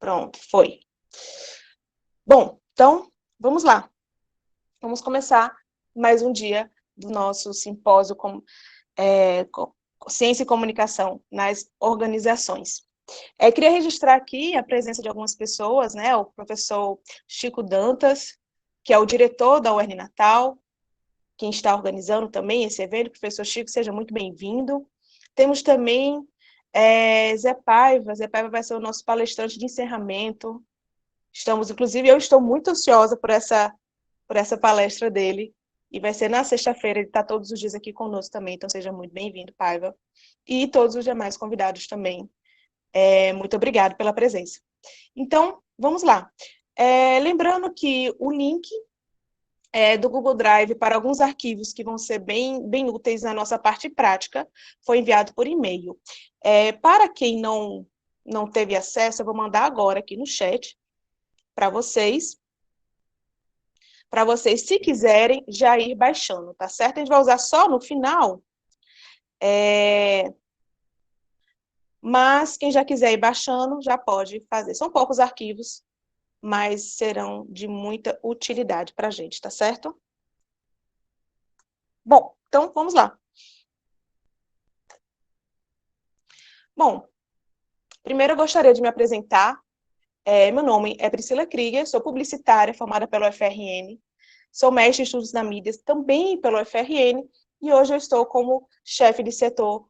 Pronto, foi. Bom, então, vamos lá. Vamos começar mais um dia do nosso simpósio Ciência e Comunicação nas Organizações. Queria registrar aqui a presença de algumas pessoas, né? O professor Chico Dantas, que é o diretor da UERN Natal, quem está organizando também esse evento. Professor Chico, seja muito bem-vindo. Temos também Zé Paiva. Zé Paiva vai ser o nosso palestrante de encerramento. Inclusive, eu estou muito ansiosa por essa palestra dele, e vai ser na sexta-feira. Ele está todos os dias aqui conosco também, então seja muito bem-vindo, Paiva. E todos os demais convidados também. Muito obrigado pela presença. Então, vamos lá. Lembrando que o link do Google Drive para alguns arquivos que vão ser bem úteis na nossa parte prática foi enviado por e-mail. Para quem não teve acesso, eu vou mandar agora aqui no chat para vocês, se quiserem já ir baixando, tá certo? A gente vai usar só no final, mas quem já quiser ir baixando, já pode fazer. São poucos arquivos, mas serão de muita utilidade para a gente, tá certo? Bom, então vamos lá. Bom, primeiro eu gostaria de me apresentar. Meu nome é Priscila Krieger, sou publicitária formada pela UFRN, sou mestre em estudos na mídia também pela UFRN, e hoje eu estou como chefe de setor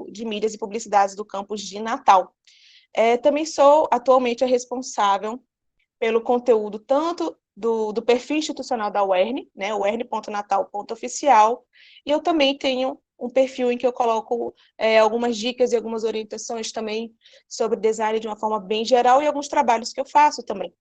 de mídias e publicidades do campus de Natal. Também sou atualmente a responsável pelo conteúdo tanto do perfil institucional da UERN, né, uern.natal.oficial, e eu também tenho um perfil em que eu coloco algumas dicas e algumas orientações também sobre design de uma forma bem geral e alguns trabalhos que eu faço também.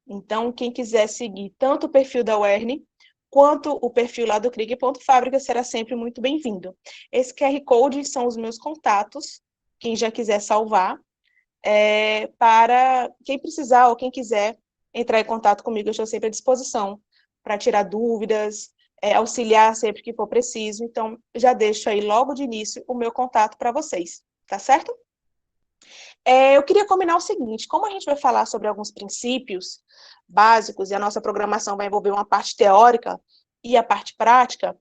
Então, quem quiser seguir tanto o perfil da UERN quanto o perfil lá do Krieg.Fábrica será sempre muito bem-vindo. Esse QR Code são os meus contatos, quem já quiser salvar, para quem precisar ou quem quiser entrar em contato comigo, eu estou sempre à disposição para tirar dúvidas, auxiliar sempre que for preciso. Então, já deixo aí logo de início o meu contato para vocês, tá certo? Eu queria combinar o seguinte: como a gente vai falar sobre alguns princípios básicos e a nossa programação vai envolver uma parte teórica e a parte prática,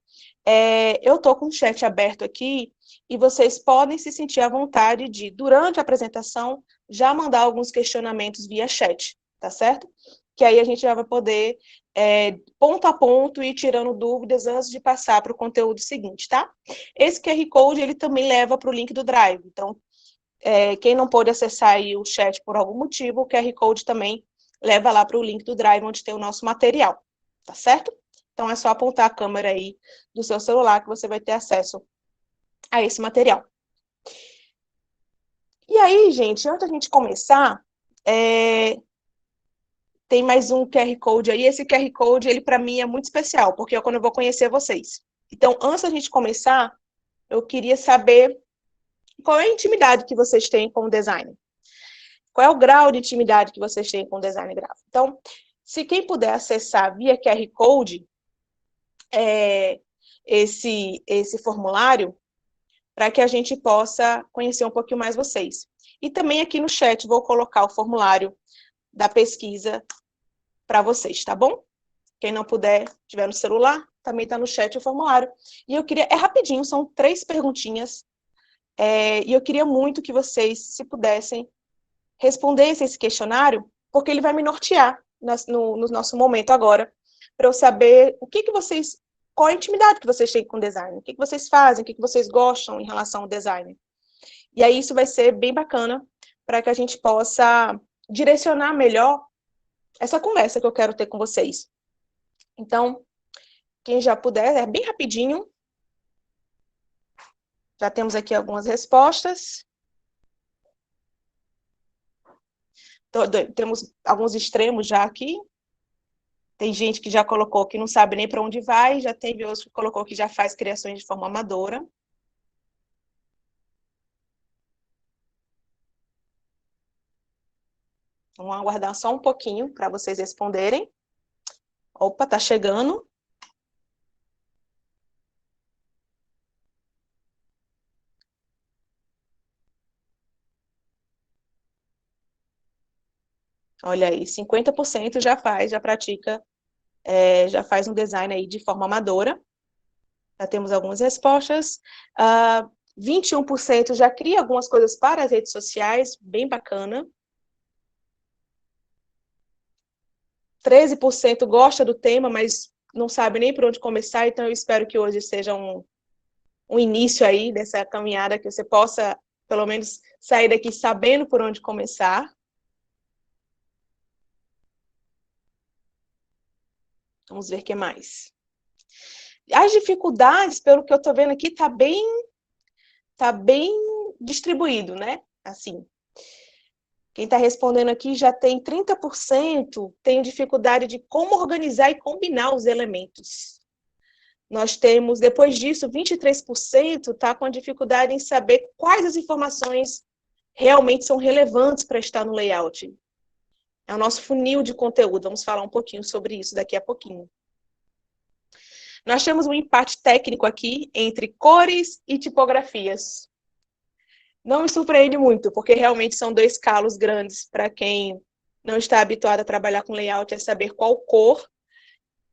eu estou com o chat aberto aqui e vocês podem se sentir à vontade de, durante a apresentação, já mandar alguns questionamentos via chat, tá certo? Que aí a gente já vai poder, ponto a ponto, ir tirando dúvidas antes de passar para o conteúdo seguinte, tá? Esse QR Code, ele também leva para o link do Drive. Então, quem não pôde acessar aí o chat por algum motivo, o QR Code também leva lá para o link do Drive, onde tem o nosso material, tá certo? Então, é só apontar a câmera aí do seu celular que você vai ter acesso a esse material. E aí, gente, antes da gente começar, tem mais um QR Code aí. Esse QR Code, ele para mim é muito especial, porque é quando eu vou conhecer vocês. Então, antes da gente começar, eu queria saber qual é a intimidade que vocês têm com o design. Qual é o grau de intimidade que vocês têm com o design gráfico? Então, se quem puder acessar via QR Code esse formulário, para que a gente possa conhecer um pouquinho mais vocês. E também aqui no chat vou colocar o formulário da pesquisa para vocês, tá bom? Quem não puder, tiver no celular, também está no chat o formulário. E eu queria, rapidinho, são 3 perguntinhas, e eu queria muito que vocês, se pudessem, respondessem esse questionário, porque ele vai me nortear no nosso momento agora, para eu saber qual a intimidade que vocês têm com o design, o que vocês fazem, o que vocês gostam em relação ao design. E aí isso vai ser bem bacana para que a gente possa direcionar melhor essa conversa que eu quero ter com vocês. Então, quem já puder, é bem rapidinho. Já temos aqui algumas respostas. Temos alguns extremos já aqui. Tem gente que já colocou que não sabe nem para onde vai, já teve outros que colocou que já faz criações de forma amadora. Vamos aguardar só um pouquinho para vocês responderem. Opa, tá chegando. Olha aí, 50% já pratica, já faz um design aí de forma amadora. Já temos algumas respostas. 21% já cria algumas coisas para as redes sociais, bem bacana. 13% gosta do tema, mas não sabe nem por onde começar, então eu espero que hoje seja um início aí dessa caminhada, que você possa, pelo menos, sair daqui sabendo por onde começar. Vamos ver o que mais. As dificuldades, pelo que eu estou vendo aqui, tá bem distribuído, né? Assim, quem está respondendo aqui já tem 30%, tem dificuldade de como organizar e combinar os elementos. Nós temos, depois disso, 23% está com a dificuldade em saber quais as informações realmente são relevantes para estar no layout. É o nosso funil de conteúdo, vamos falar um pouquinho sobre isso daqui a pouquinho. Nós temos um empate técnico aqui entre cores e tipografias. Não me surpreende muito, porque realmente são dois calos grandes para quem não está habituado a trabalhar com layout, é saber qual cor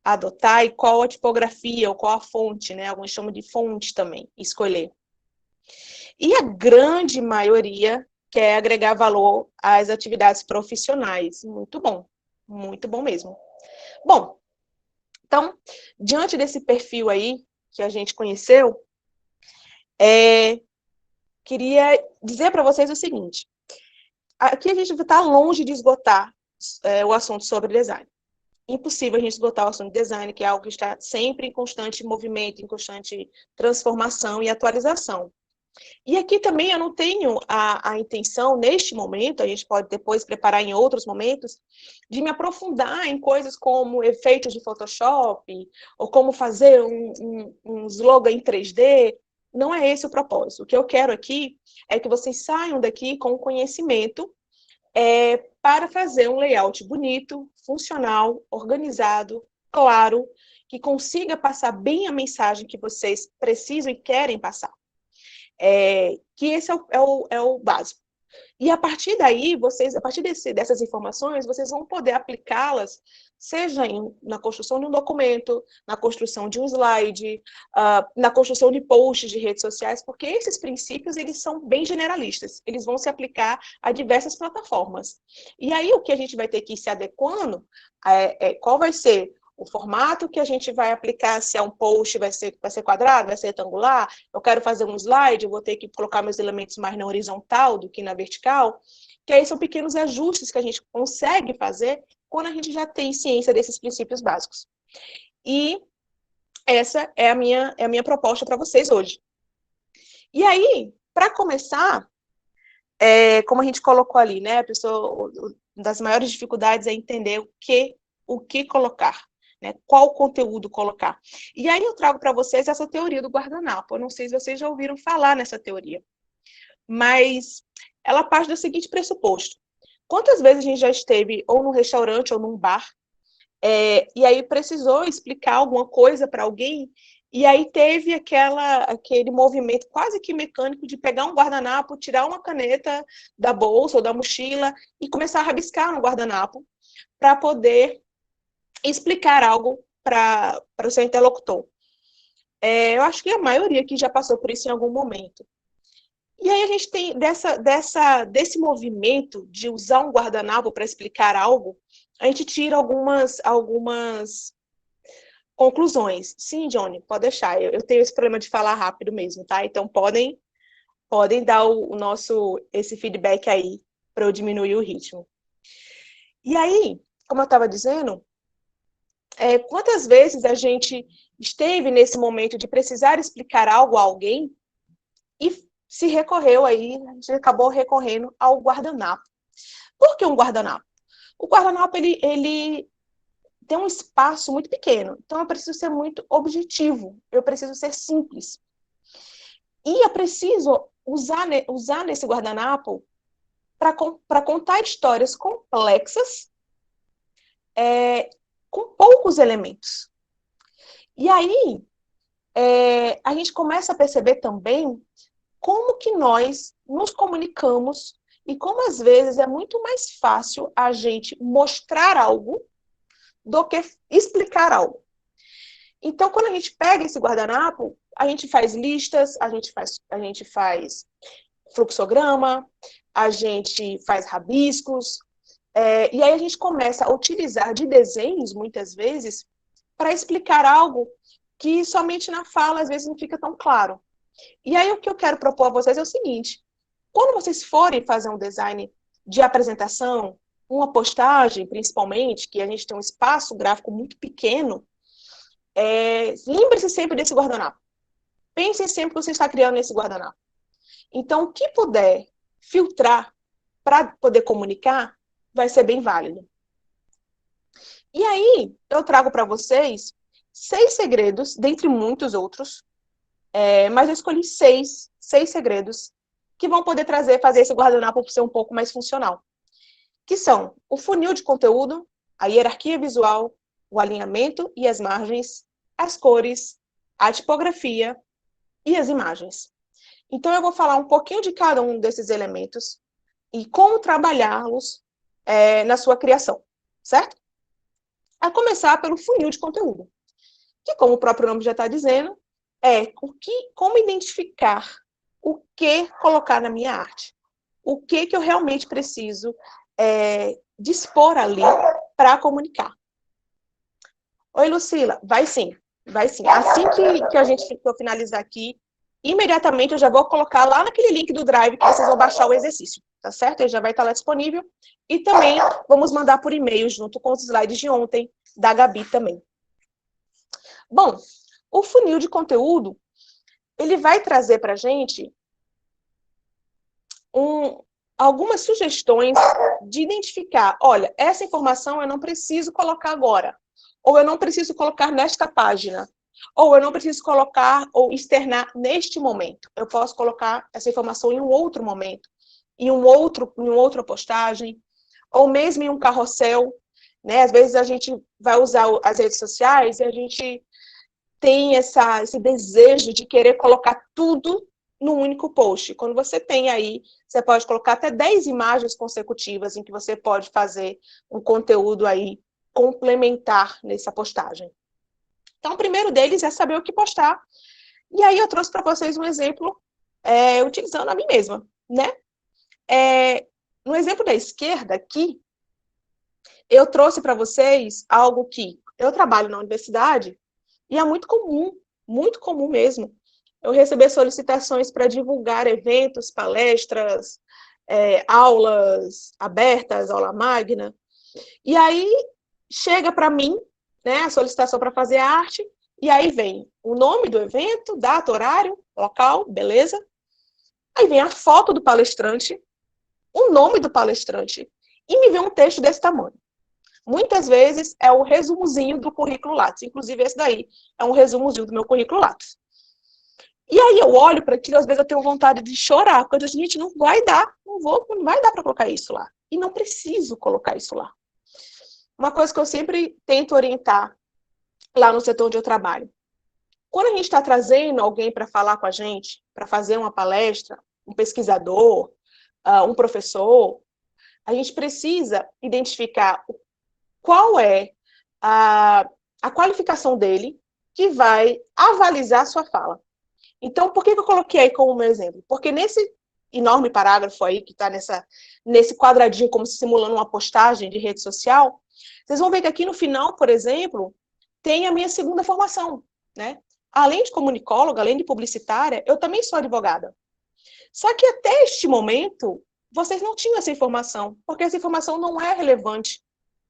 adotar e qual a tipografia ou qual a fonte, né? Alguns chamam de fonte também, escolher. E a grande maioria quer agregar valor às atividades profissionais. Muito bom mesmo. Bom, então, diante desse perfil aí que a gente conheceu, queria dizer para vocês o seguinte, aqui a gente está longe de esgotar o assunto sobre design. Impossível a gente esgotar o assunto de design, que é algo que está sempre em constante movimento, em constante transformação e atualização. E aqui também eu não tenho a intenção, neste momento, a gente pode depois preparar em outros momentos, de me aprofundar em coisas como efeitos de Photoshop, ou como fazer um slogan em 3D. Não é esse o propósito. O que eu quero aqui é que vocês saiam daqui com conhecimento para fazer um layout bonito, funcional, organizado, claro, que consiga passar bem a mensagem que vocês precisam e querem passar. Que esse é o básico. E a partir daí, a partir dessas informações, vocês vão poder aplicá-las, seja na construção de um documento, na construção de um slide, na construção de posts de redes sociais, porque esses princípios, eles são bem generalistas, eles vão se aplicar a diversas plataformas. E aí, o que a gente vai ter que ir se adequando qual vai ser o formato que a gente vai aplicar, se é um post, vai ser quadrado, vai ser retangular, eu quero fazer um slide, eu vou ter que colocar meus elementos mais na horizontal do que na vertical, que aí são pequenos ajustes que a gente consegue fazer quando a gente já tem ciência desses princípios básicos. E essa é a minha proposta para vocês hoje. E aí, para começar, como a gente colocou ali, né, uma das maiores dificuldades é entender o que colocar. Né, qual conteúdo colocar. E aí eu trago para vocês essa teoria do guardanapo. Eu não sei se vocês já ouviram falar nessa teoria, mas ela parte do seguinte pressuposto. Quantas vezes a gente já esteve ou num restaurante ou num bar, e aí precisou explicar alguma coisa para alguém, e aí teve aquele movimento quase que mecânico de pegar um guardanapo, tirar uma caneta da bolsa ou da mochila e começar a rabiscar no guardanapo para poder explicar algo para o seu interlocutor. Eu acho que a maioria aqui já passou por isso em algum momento. E aí a gente tem desse movimento de usar um guardanapo para explicar algo, a gente tira algumas conclusões. Sim, Johnny, pode deixar. Eu tenho esse problema de falar rápido mesmo, tá? Então podem dar esse feedback aí para eu diminuir o ritmo. E aí, como eu estava dizendo, quantas vezes a gente esteve nesse momento de precisar explicar algo a alguém e se recorreu aí, a gente acabou recorrendo ao guardanapo. Por que um guardanapo? O guardanapo, ele tem um espaço muito pequeno, então eu preciso ser muito objetivo, eu preciso ser simples. E eu preciso usar nesse guardanapo para contar histórias complexas com poucos elementos. E aí, a gente começa a perceber também como que nós nos comunicamos e como às vezes é muito mais fácil a gente mostrar algo do que explicar algo. Então, quando a gente pega esse guardanapo, a gente faz listas, a gente faz fluxograma, a gente faz rabiscos, e aí a gente começa a utilizar de desenhos, muitas vezes, para explicar algo que somente na fala, às vezes, não fica tão claro. E aí o que eu quero propor a vocês é o seguinte: quando vocês forem fazer um design de apresentação, uma postagem, principalmente, que a gente tem um espaço gráfico muito pequeno, lembre-se sempre desse guardanapo. Pense sempre que você está criando esse guardanapo. Então, o que puder filtrar para poder comunicar, vai ser bem válido. E aí, eu trago para vocês 6 segredos, dentre muitos outros, mas eu escolhi 6 segredos que vão poder fazer esse guardanapo ser um pouco mais funcional. Que são o funil de conteúdo, a hierarquia visual, o alinhamento e as margens, as cores, a tipografia e as imagens. Então, eu vou falar um pouquinho de cada um desses elementos e como trabalhá-los na sua criação, certo? A começar pelo funil de conteúdo, que, como o próprio nome já está dizendo, como identificar o que colocar na minha arte. O que eu realmente preciso dispor ali para comunicar. Oi, Lucila. Vai sim. Assim que eu finalizar aqui, imediatamente eu já vou colocar lá naquele link do Drive que vocês vão baixar o exercício, tá certo? Ele já vai estar lá disponível. E também vamos mandar por e-mail junto com os slides de ontem, da Gabi também. Bom, o funil de conteúdo, ele vai trazer para a gente algumas sugestões de identificar, olha, essa informação eu não preciso colocar agora, ou eu não preciso colocar nesta página, ou eu não preciso colocar ou externar neste momento. Eu posso colocar essa informação em um outro momento, em outra postagem, ou mesmo em um carrossel, né? Às vezes a gente vai usar as redes sociais e a gente tem esse desejo de querer colocar tudo num único post. Quando você tem aí, você pode colocar até 10 imagens consecutivas em que você pode fazer um conteúdo aí complementar nessa postagem. Então, o primeiro deles é saber o que postar. E aí eu trouxe para vocês um exemplo utilizando a mim mesma, né? No exemplo da esquerda aqui, eu trouxe para vocês algo que eu trabalho na universidade e é muito comum mesmo, eu receber solicitações para divulgar eventos, palestras, aulas abertas, aula magna. E aí chega para mim, né, a solicitação para fazer arte, e aí vem o nome do evento, data, horário, local, beleza. Aí vem a foto do palestrante, o nome do palestrante, e me vem um texto desse tamanho. Muitas vezes é o resumozinho do currículo Lattes. Inclusive, esse daí é um resumozinho do meu currículo Lattes. E aí eu olho para aquilo, às vezes eu tenho vontade de chorar, porque eu digo, gente, não vai dar, não vai dar para colocar isso lá. E não preciso colocar isso lá. Uma coisa que eu sempre tento orientar lá no setor onde eu trabalho. Quando a gente está trazendo alguém para falar com a gente, para fazer uma palestra, um pesquisador, um professor, a gente precisa identificar qual é a qualificação dele que vai avalizar a sua fala. Então, por que eu coloquei aí como meu exemplo? Porque nesse enorme parágrafo aí, que está nesse quadradinho, como se simulando uma postagem de rede social, vocês vão ver que aqui no final, por exemplo, tem a minha segunda formação, né? Além de comunicóloga, além de publicitária, eu também sou advogada. Só que até este momento, vocês não tinham essa informação, porque essa informação não é relevante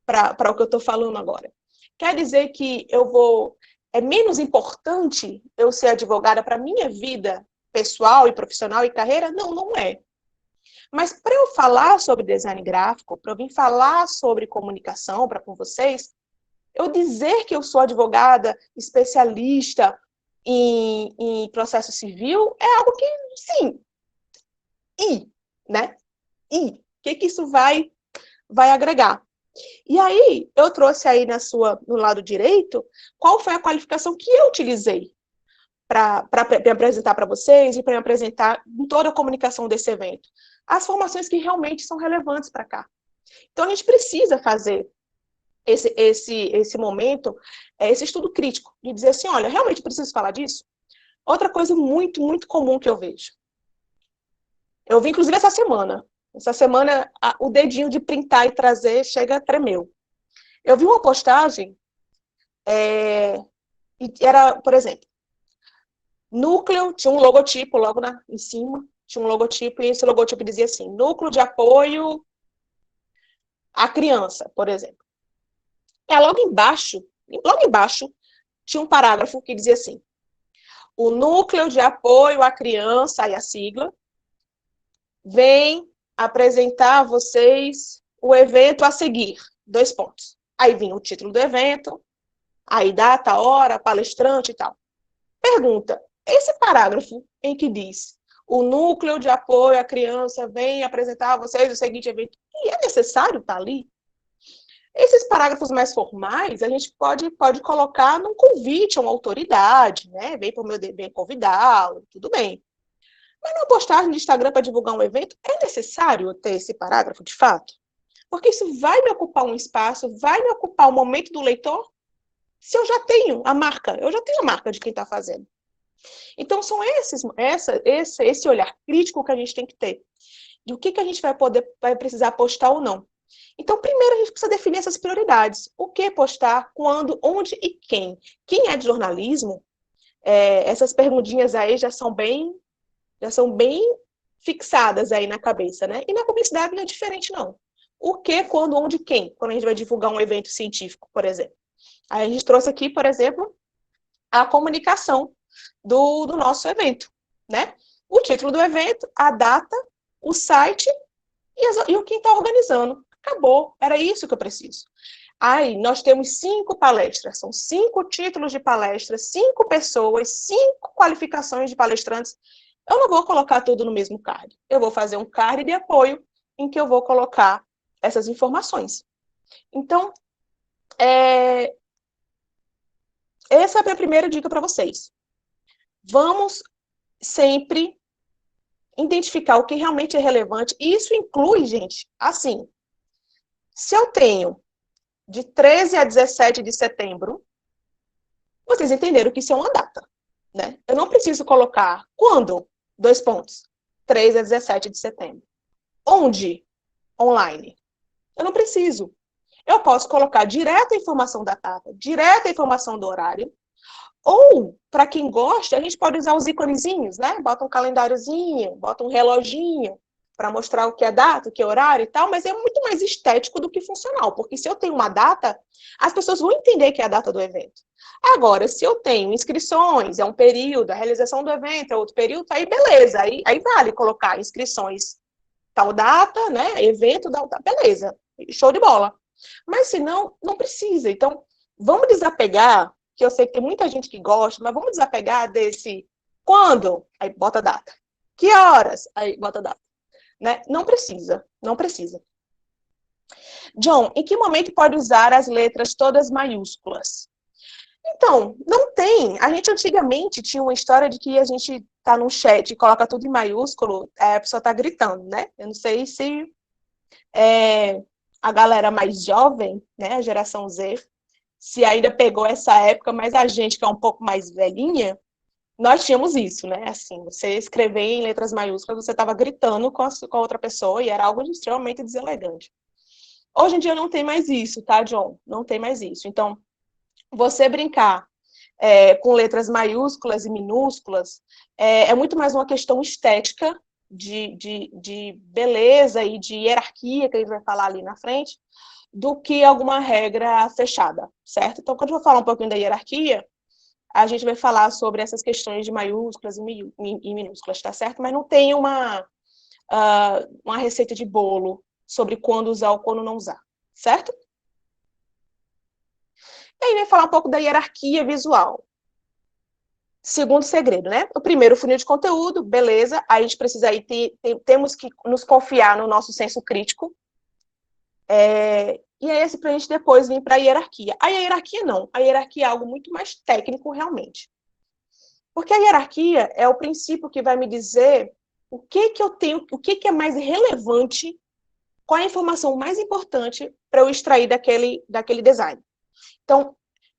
para o que eu estou falando agora. Quer dizer que é menos importante eu ser advogada para a minha vida pessoal e profissional e carreira? Não, não é. Mas para eu falar sobre design gráfico, para eu vir falar sobre comunicação com vocês, eu dizer que eu sou advogada, especialista em processo civil, é algo que, sim, né? O que isso vai agregar? E aí, eu trouxe aí no lado direito, qual foi a qualificação que eu utilizei. me apresentar para vocês e para me apresentar em toda a comunicação desse evento? As formações que realmente são relevantes para cá. Então, a gente precisa fazer esse momento, esse estudo crítico, de dizer assim, olha, realmente preciso falar disso? Outra coisa muito, muito comum que eu vejo. Eu vi, inclusive, essa semana, o dedinho de printar e trazer chega tremeu. Eu vi uma postagem, e era, por exemplo, núcleo, tinha um logotipo logo em cima, tinha um logotipo, e esse logotipo dizia assim, núcleo de apoio à criança, por exemplo. Logo embaixo, tinha um parágrafo que dizia assim, o núcleo de apoio à criança, aí a sigla, vem apresentar a vocês o evento a seguir, 2 pontos. Aí vinha o título do evento, aí data, hora, palestrante e tal. Pergunta, esse parágrafo em que diz o núcleo de apoio à criança vem apresentar a vocês o seguinte evento, e é necessário estar ali? Esses parágrafos mais formais, a gente pode colocar num convite a uma autoridade, né? Vem para o meu bem convidá-lo, tudo bem. Mas numa postagem de Instagram para divulgar um evento, é necessário ter esse parágrafo de fato? Porque isso vai me ocupar um espaço, vai me ocupar o momento do leitor, se eu já tenho a marca, de quem está fazendo. Então, são esse olhar crítico que a gente tem que ter. De o que a gente vai precisar postar ou não. Então, primeiro, a gente precisa definir essas prioridades. O que postar, quando, onde e quem. Quem é de jornalismo, essas perguntinhas aí já são bem fixadas aí na cabeça, né? E na publicidade não é diferente, não. O que, quando, onde, quem, quando a gente vai divulgar um evento científico, por exemplo. Aí a gente trouxe aqui, por exemplo, a comunicação do nosso evento, né? O título do evento, a data, o site e o quem está organizando. Acabou, era isso que eu preciso. Aí, nós temos 5 palestras, são 5 títulos de palestras, 5 pessoas, 5 qualificações de palestrantes. Eu não vou colocar tudo no mesmo card. Eu vou fazer um card de apoio em que eu vou colocar essas informações. Então, essa é a minha primeira dica para vocês. Vamos sempre identificar o que realmente é relevante. E isso inclui, gente, assim, se eu tenho de 13 a 17 de setembro, vocês entenderam que isso é uma data, né? Eu não preciso colocar quando, 2 pontos, 13 a 17 de setembro. Onde? Online. Eu não preciso. Eu posso colocar direto a informação da data, direto a informação do horário, ou, para quem gosta, a gente pode usar os íconezinhos, né? Bota um calendáriozinho, bota um reloginho, para mostrar o que é data, o que é horário e tal, mas é muito mais estético do que funcional, porque se eu tenho uma data, as pessoas vão entender que é a data do evento. Agora, se eu tenho inscrições, é um período, a realização do evento é outro período, aí beleza, aí vale colocar inscrições tal data, né? Evento, tal, beleza, show de bola. Mas se não, não precisa. Então, vamos desapegar, que eu sei que tem muita gente que gosta, mas vamos desapegar desse quando? Aí bota a data. Que horas? Aí bota a data. Né? Não precisa, não precisa. John, em que momento pode usar as letras todas maiúsculas? Então, não tem. A gente antigamente tinha uma história de que a gente tá num chat e coloca tudo em maiúsculo, a pessoa tá gritando, né? Eu não sei se a galera mais jovem, né, a geração Z, se ainda pegou essa época, mas a gente que é um pouco mais velhinha, nós tínhamos isso, né? Assim, você escrever em letras maiúsculas, você estava gritando com a outra pessoa e era algo extremamente deselegante. Hoje em dia não tem mais isso, tá, John? Não tem mais isso. Então, você brincar com letras maiúsculas e minúsculas é muito mais uma questão estética, de beleza e de hierarquia, que a gente vai falar ali na frente, do que alguma regra fechada, certo? Então, quando eu vou falar um pouquinho da hierarquia, a gente vai falar sobre essas questões de maiúsculas e minúsculas, tá certo? Mas não tem uma receita de bolo sobre quando usar ou quando não usar, certo? E aí vai falar um pouco da hierarquia visual. Segundo segredo, né? O primeiro, funil de conteúdo, beleza. Aí a gente precisa aí temos que nos confiar no nosso senso crítico. E é esse para a gente depois vir para a hierarquia. Aí a hierarquia não. A hierarquia é algo muito mais técnico, realmente. Porque a hierarquia é o princípio que vai me dizer o que que eu tenho, o que é mais relevante, qual é a informação mais importante para eu extrair daquele design. Então,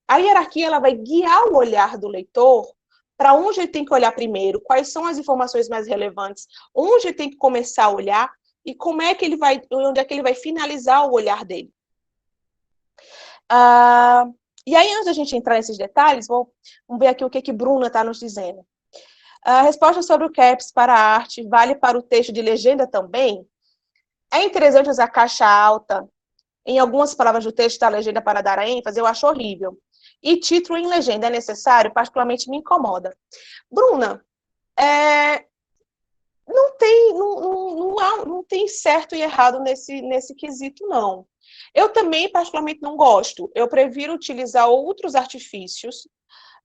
a hierarquia ela vai guiar o olhar do leitor para onde ele tem que olhar primeiro, quais são as informações mais relevantes, onde ele tem que começar a olhar e como é que ele vai, onde é que ele vai finalizar o olhar dele. E aí, antes da gente entrar nesses detalhes, vamos ver aqui o que Bruna está nos dizendo. A resposta sobre o CAPS para a arte vale para o texto de legenda também? É interessante usar caixa alta em algumas palavras do texto da legenda para dar a ênfase? Eu acho horrível. E título em legenda é necessário? Particularmente me incomoda. Bruna, não tem certo e errado nesse quesito, não. Eu também, particularmente, não gosto. Eu prefiro utilizar outros artifícios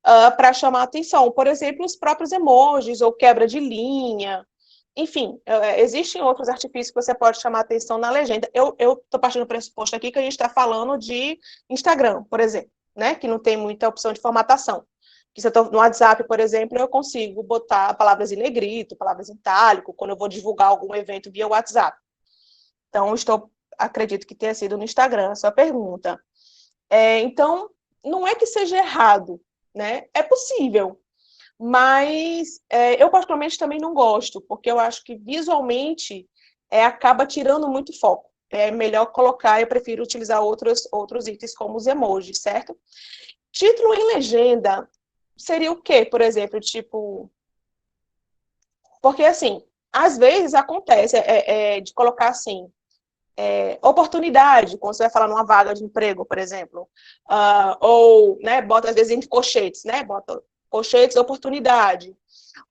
para chamar a atenção. Por exemplo, os próprios emojis ou quebra de linha. Enfim, existem outros artifícios que você pode chamar a atenção na legenda. Eu estou partindo do pressuposto aqui que a gente está falando de Instagram, por exemplo, né? Que não tem muita opção de formatação. Que se eu estou no WhatsApp, por exemplo, eu consigo botar palavras em negrito, palavras em itálico, quando eu vou divulgar algum evento via WhatsApp. Então, acredito que tenha sido no Instagram a sua pergunta. Então, não é que seja errado, né? É possível, mas eu particularmente também não gosto, porque eu acho que visualmente acaba tirando muito foco. É melhor colocar, eu prefiro utilizar outros itens como os emojis, certo? Título em legenda seria o quê, por exemplo? Tipo, porque assim, às vezes acontece de colocar assim, oportunidade, quando você vai falar numa vaga de emprego, por exemplo, ou, né, bota às vezes entre colchetes, né, bota colchetes, oportunidade,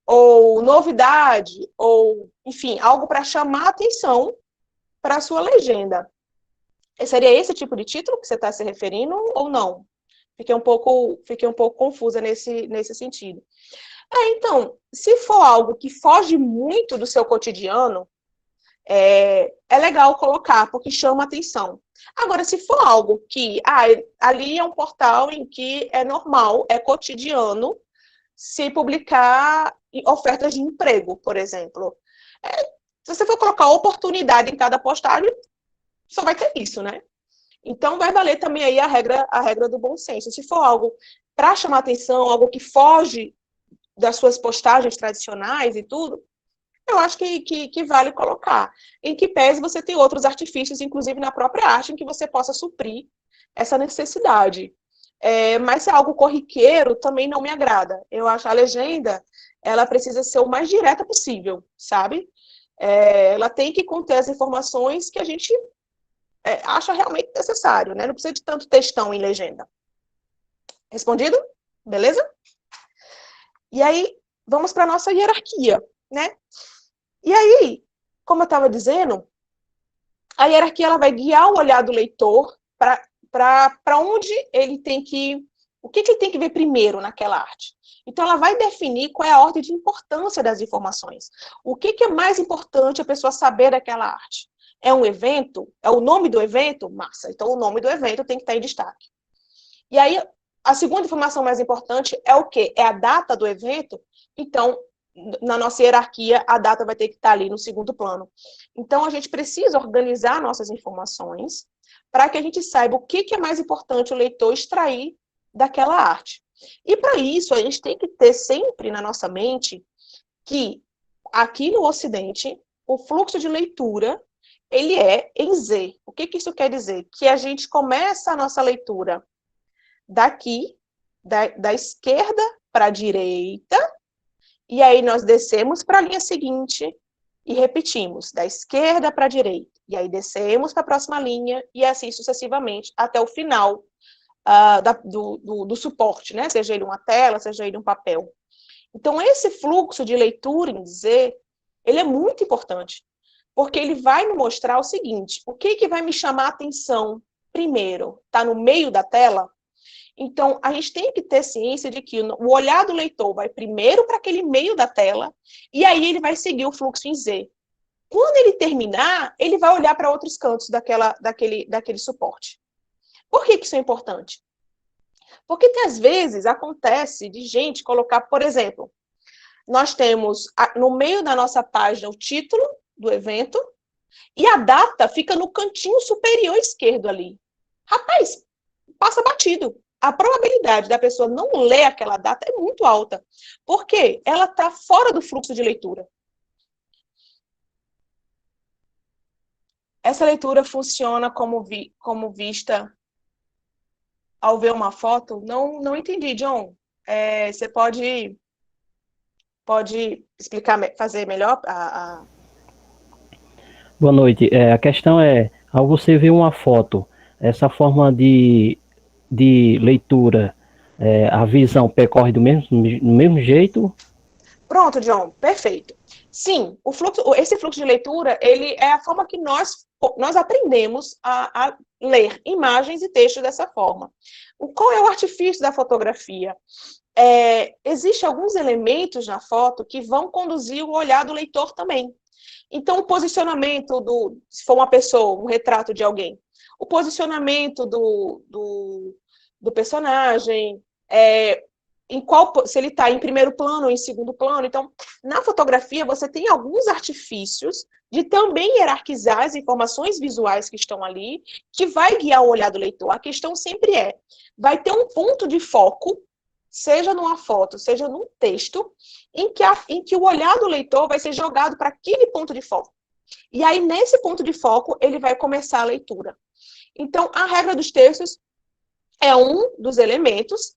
ou novidade, ou, enfim, algo para chamar atenção para a sua legenda. Seria esse tipo de título que você está se referindo ou não? Fiquei um pouco confusa nesse sentido. Então, se for algo que foge muito do seu cotidiano, é legal colocar, porque chama atenção. Agora, se for algo que ali é um portal em que é normal, é cotidiano, se publicar ofertas de emprego, por exemplo. Se você for colocar oportunidade em cada postagem, só vai ter isso, né? Então, vai valer também aí a regra do bom senso. Se for algo para chamar atenção, algo que foge das suas postagens tradicionais e tudo, eu acho que vale colocar. Em que pese você tem outros artifícios, inclusive na própria arte, em que você possa suprir essa necessidade. Mas se é algo corriqueiro, também não me agrada. Eu acho a legenda, ela precisa ser o mais direta possível, sabe? Ela tem que conter as informações que a gente acha realmente necessário, né? Não precisa de tanto textão em legenda. Respondido? Beleza? E aí, vamos para a nossa hierarquia, né? E aí, como eu estava dizendo, a hierarquia ela vai guiar o olhar do leitor para onde ele tem que... O que ele tem que ver primeiro naquela arte? Então, ela vai definir qual é a ordem de importância das informações. O que é mais importante a pessoa saber daquela arte? É um evento? É o nome do evento? Massa. Então, o nome do evento tem que estar em destaque. E aí, a segunda informação mais importante é o quê? É a data do evento? Então, na nossa hierarquia, a data vai ter que estar ali no segundo plano. Então, a gente precisa organizar nossas informações para que a gente saiba o que é mais importante o leitor extrair daquela arte. E, para isso, a gente tem que ter sempre na nossa mente que, aqui no Ocidente, o fluxo de leitura, ele é em Z. O que isso quer dizer? Que a gente começa a nossa leitura daqui, da esquerda para a direita, e aí nós descemos para a linha seguinte e repetimos, da esquerda para a direita. E aí descemos para a próxima linha e assim sucessivamente até o final do suporte, né? Seja ele uma tela, seja ele um papel. Então, esse fluxo de leitura em Z, ele é muito importante, porque ele vai me mostrar o seguinte, o que vai me chamar a atenção primeiro? Está no meio da tela? Então, a gente tem que ter ciência de que o olhar do leitor vai primeiro para aquele meio da tela, e aí ele vai seguir o fluxo em Z. Quando ele terminar, ele vai olhar para outros cantos daquele suporte. Por que isso é importante? Porque às vezes acontece de gente colocar, por exemplo, nós temos no meio da nossa página o título do evento e a data fica no cantinho superior esquerdo ali. Rapaz, passa batido. A probabilidade da pessoa não ler aquela data é muito alta. Por quê? Ela está fora do fluxo de leitura. Essa leitura funciona como vista ao ver uma foto? Não entendi, John. Você pode explicar, fazer melhor Boa noite. A questão é, ao você ver uma foto, essa forma de leitura, a visão percorre do mesmo jeito? Pronto, John, perfeito. Sim, esse fluxo de leitura, ele é a forma que nós aprendemos a ler imagens e textos dessa forma. Qual é o artifício da fotografia? Existem alguns elementos na foto que vão conduzir o olhar do leitor também. Então, o posicionamento se for uma pessoa, um retrato de alguém, o posicionamento do personagem, se ele está em primeiro plano ou em segundo plano. Então, na fotografia, você tem alguns artifícios de também hierarquizar as informações visuais que estão ali, que vai guiar o olhar do leitor. A questão sempre vai ter um ponto de foco, seja numa foto, seja num texto, em que o olhar do leitor vai ser jogado para aquele ponto de foco. E aí, nesse ponto de foco, ele vai começar a leitura. Então, a regra dos textos é um dos elementos,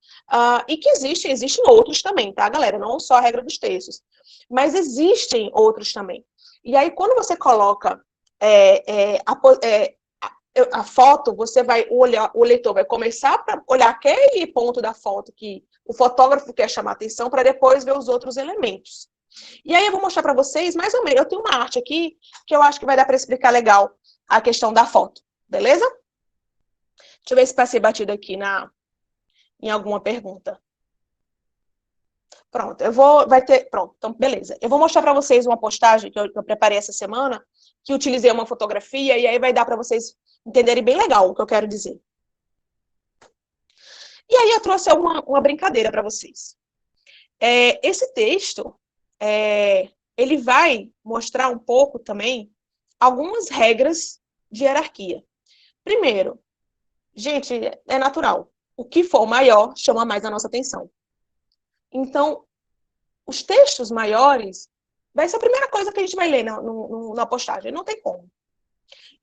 e que existem outros também, tá, galera? Não só a regra dos textos, mas existem outros também. E aí, quando você coloca a foto, o leitor vai começar para olhar aquele ponto da foto que o fotógrafo quer chamar atenção, para depois ver os outros elementos. E aí eu vou mostrar para vocês, mais ou menos, eu tenho uma arte aqui que eu acho que vai dar para explicar legal a questão da foto, beleza? Deixa eu ver se passei batido aqui em alguma pergunta. Pronto, pronto, então beleza. Eu vou mostrar para vocês uma postagem que eu preparei essa semana, que utilizei uma fotografia, e aí vai dar para vocês entenderem bem legal o que eu quero dizer. E aí eu trouxe uma brincadeira para vocês. Esse texto, ele vai mostrar um pouco também algumas regras de hierarquia. Primeiro, gente, é natural. O que for maior chama mais a nossa atenção. Então, os textos maiores vai ser a primeira coisa que a gente vai ler na postagem. Não tem como.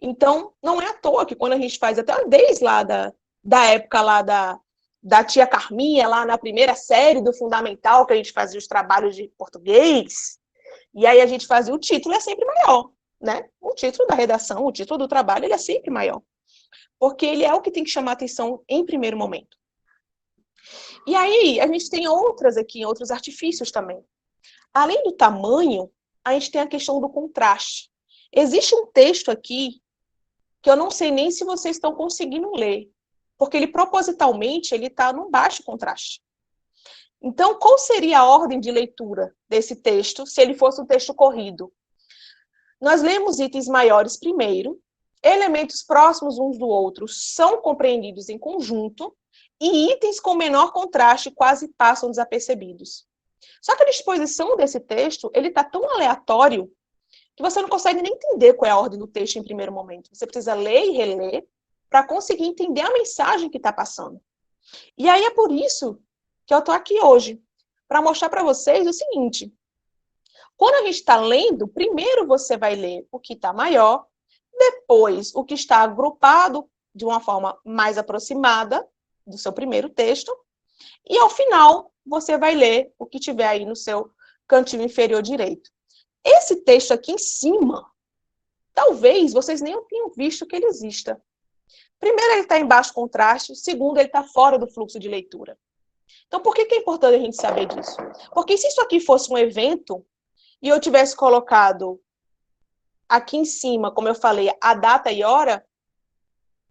Então, não é à toa que quando a gente faz, até desde lá da época lá da tia Carminha, lá na primeira série do Fundamental, que a gente fazia os trabalhos de português, e aí a gente fazia o título, é sempre maior, né? O título da redação, o título do trabalho, ele é sempre maior. Porque ele é o que tem que chamar atenção em primeiro momento. E aí, a gente tem outros artifícios também. Além do tamanho, a gente tem a questão do contraste. Existe um texto aqui que eu não sei nem se vocês estão conseguindo ler, porque ele propositalmente ele está num baixo contraste. Então, qual seria a ordem de leitura desse texto, se ele fosse um texto corrido? Nós lemos itens maiores primeiro, elementos próximos uns do outro são compreendidos em conjunto, e itens com menor contraste quase passam desapercebidos. Só que a disposição desse texto, ele está tão aleatório que você não consegue nem entender qual é a ordem do texto em primeiro momento. Você precisa ler e reler para conseguir entender a mensagem que está passando. E aí é por isso que eu estou aqui hoje, para mostrar para vocês o seguinte: quando a gente está lendo, primeiro você vai ler o que está maior, depois o que está agrupado de uma forma mais aproximada do seu primeiro texto, e ao final você vai ler o que tiver aí no seu cantinho inferior direito. Esse texto aqui em cima, talvez vocês nem tenham visto que ele exista. Primeiro, ele está em baixo contraste. Segundo, ele está fora do fluxo de leitura. Então, por que é importante a gente saber disso? Porque se isso aqui fosse um evento e eu tivesse colocado aqui em cima, como eu falei, a data e hora,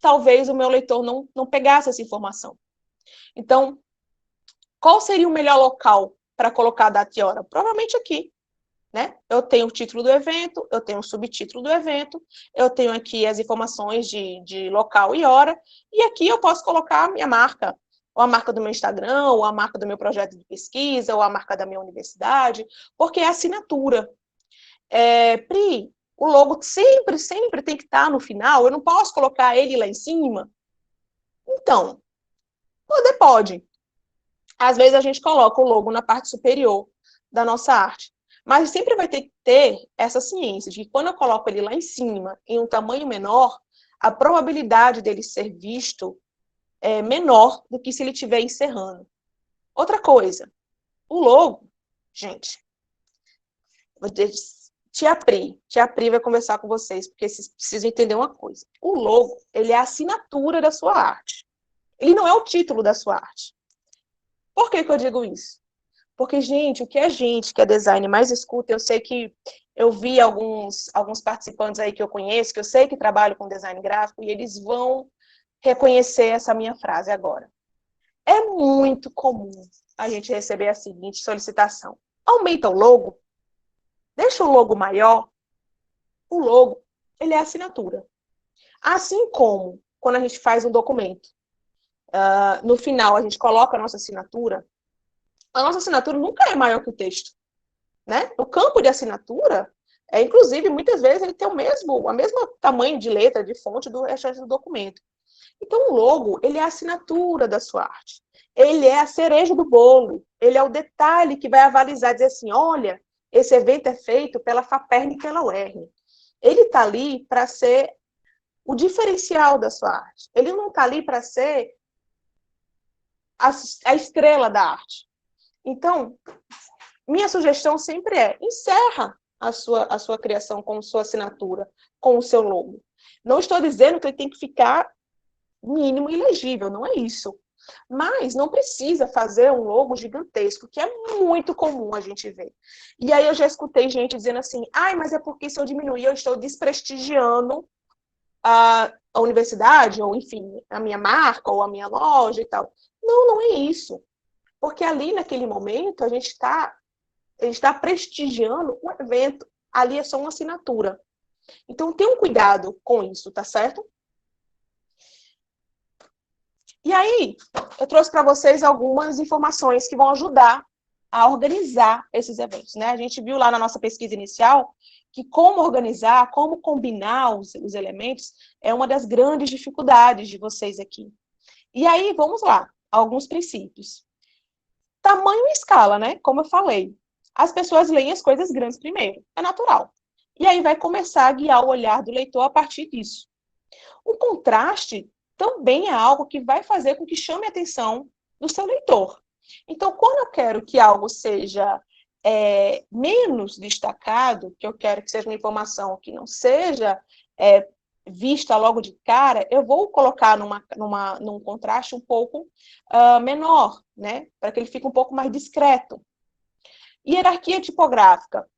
talvez o meu leitor não pegasse essa informação. Então, qual seria o melhor local para colocar a data e hora? Provavelmente aqui. Né? Eu tenho o título do evento, eu tenho o subtítulo do evento, eu tenho aqui as informações de local e hora, e aqui eu posso colocar a minha marca, ou a marca do meu Instagram, ou a marca do meu projeto de pesquisa, ou a marca da minha universidade, porque é assinatura. Pri, o logo sempre, sempre tem que estar no final, eu não posso colocar ele lá em cima? Então, poder pode. Às vezes a gente coloca o logo na parte superior da nossa arte, mas sempre vai ter que ter essa ciência de que quando eu coloco ele lá em cima, em um tamanho menor, a probabilidade dele ser visto é menor do que se ele estiver encerrando. Outra coisa, o logo, gente, Tia Pri vai conversar com vocês, porque vocês precisam entender uma coisa. O logo, ele é a assinatura da sua arte. Ele não é o título da sua arte. Por que eu digo isso? Porque, gente, o que a gente, que é design, mais escuta, eu sei que eu vi alguns participantes aí que eu conheço, que eu sei que trabalham com design gráfico, e eles vão reconhecer essa minha frase agora. É muito comum a gente receber a seguinte solicitação. Aumenta o logo, deixa o logo maior. O logo, ele é assinatura. Assim como quando a gente faz um documento, no final a gente coloca a nossa assinatura nunca é maior que o texto, né? O campo de assinatura, inclusive, muitas vezes ele tem o mesmo tamanho de letra, de fonte do restante do documento. Então, o logo, ele é a assinatura da sua arte. Ele é a cereja do bolo. Ele é o detalhe que vai avalizar, dizer assim, olha, esse evento é feito pela FAPERN e pela UERN. Ele está ali para ser o diferencial da sua arte. Ele não está ali para ser a estrela da arte. Então, minha sugestão sempre encerra a sua criação com sua assinatura, com o seu logo. Não estou dizendo que ele tem que ficar mínimo e legível, não é isso. Mas não precisa fazer um logo gigantesco, que é muito comum a gente ver. E aí eu já escutei gente dizendo assim, mas é porque se eu diminuir, eu estou desprestigiando a universidade, ou enfim, a minha marca, ou a minha loja e tal. Não, não é isso. Porque ali, naquele momento, a gente está prestigiando um evento. Ali é só uma assinatura. Então, tenha um cuidado com isso, tá certo? E aí, eu trouxe para vocês algumas informações que vão ajudar a organizar esses eventos, né? A gente viu lá na nossa pesquisa inicial que como organizar, como combinar os elementos é uma das grandes dificuldades de vocês aqui. E aí, vamos lá, alguns princípios. Tamanho e escala, né? Como eu falei. As pessoas leem as coisas grandes primeiro, é natural. E aí vai começar a guiar o olhar do leitor a partir disso. O contraste também é algo que vai fazer com que chame a atenção do seu leitor. Então, quando eu quero que algo seja menos destacado, que eu quero que seja uma informação que não seja vista logo de cara, eu vou colocar num contraste um pouco menor, né? Para que ele fique um pouco mais discreto. Hierarquia tipográfica.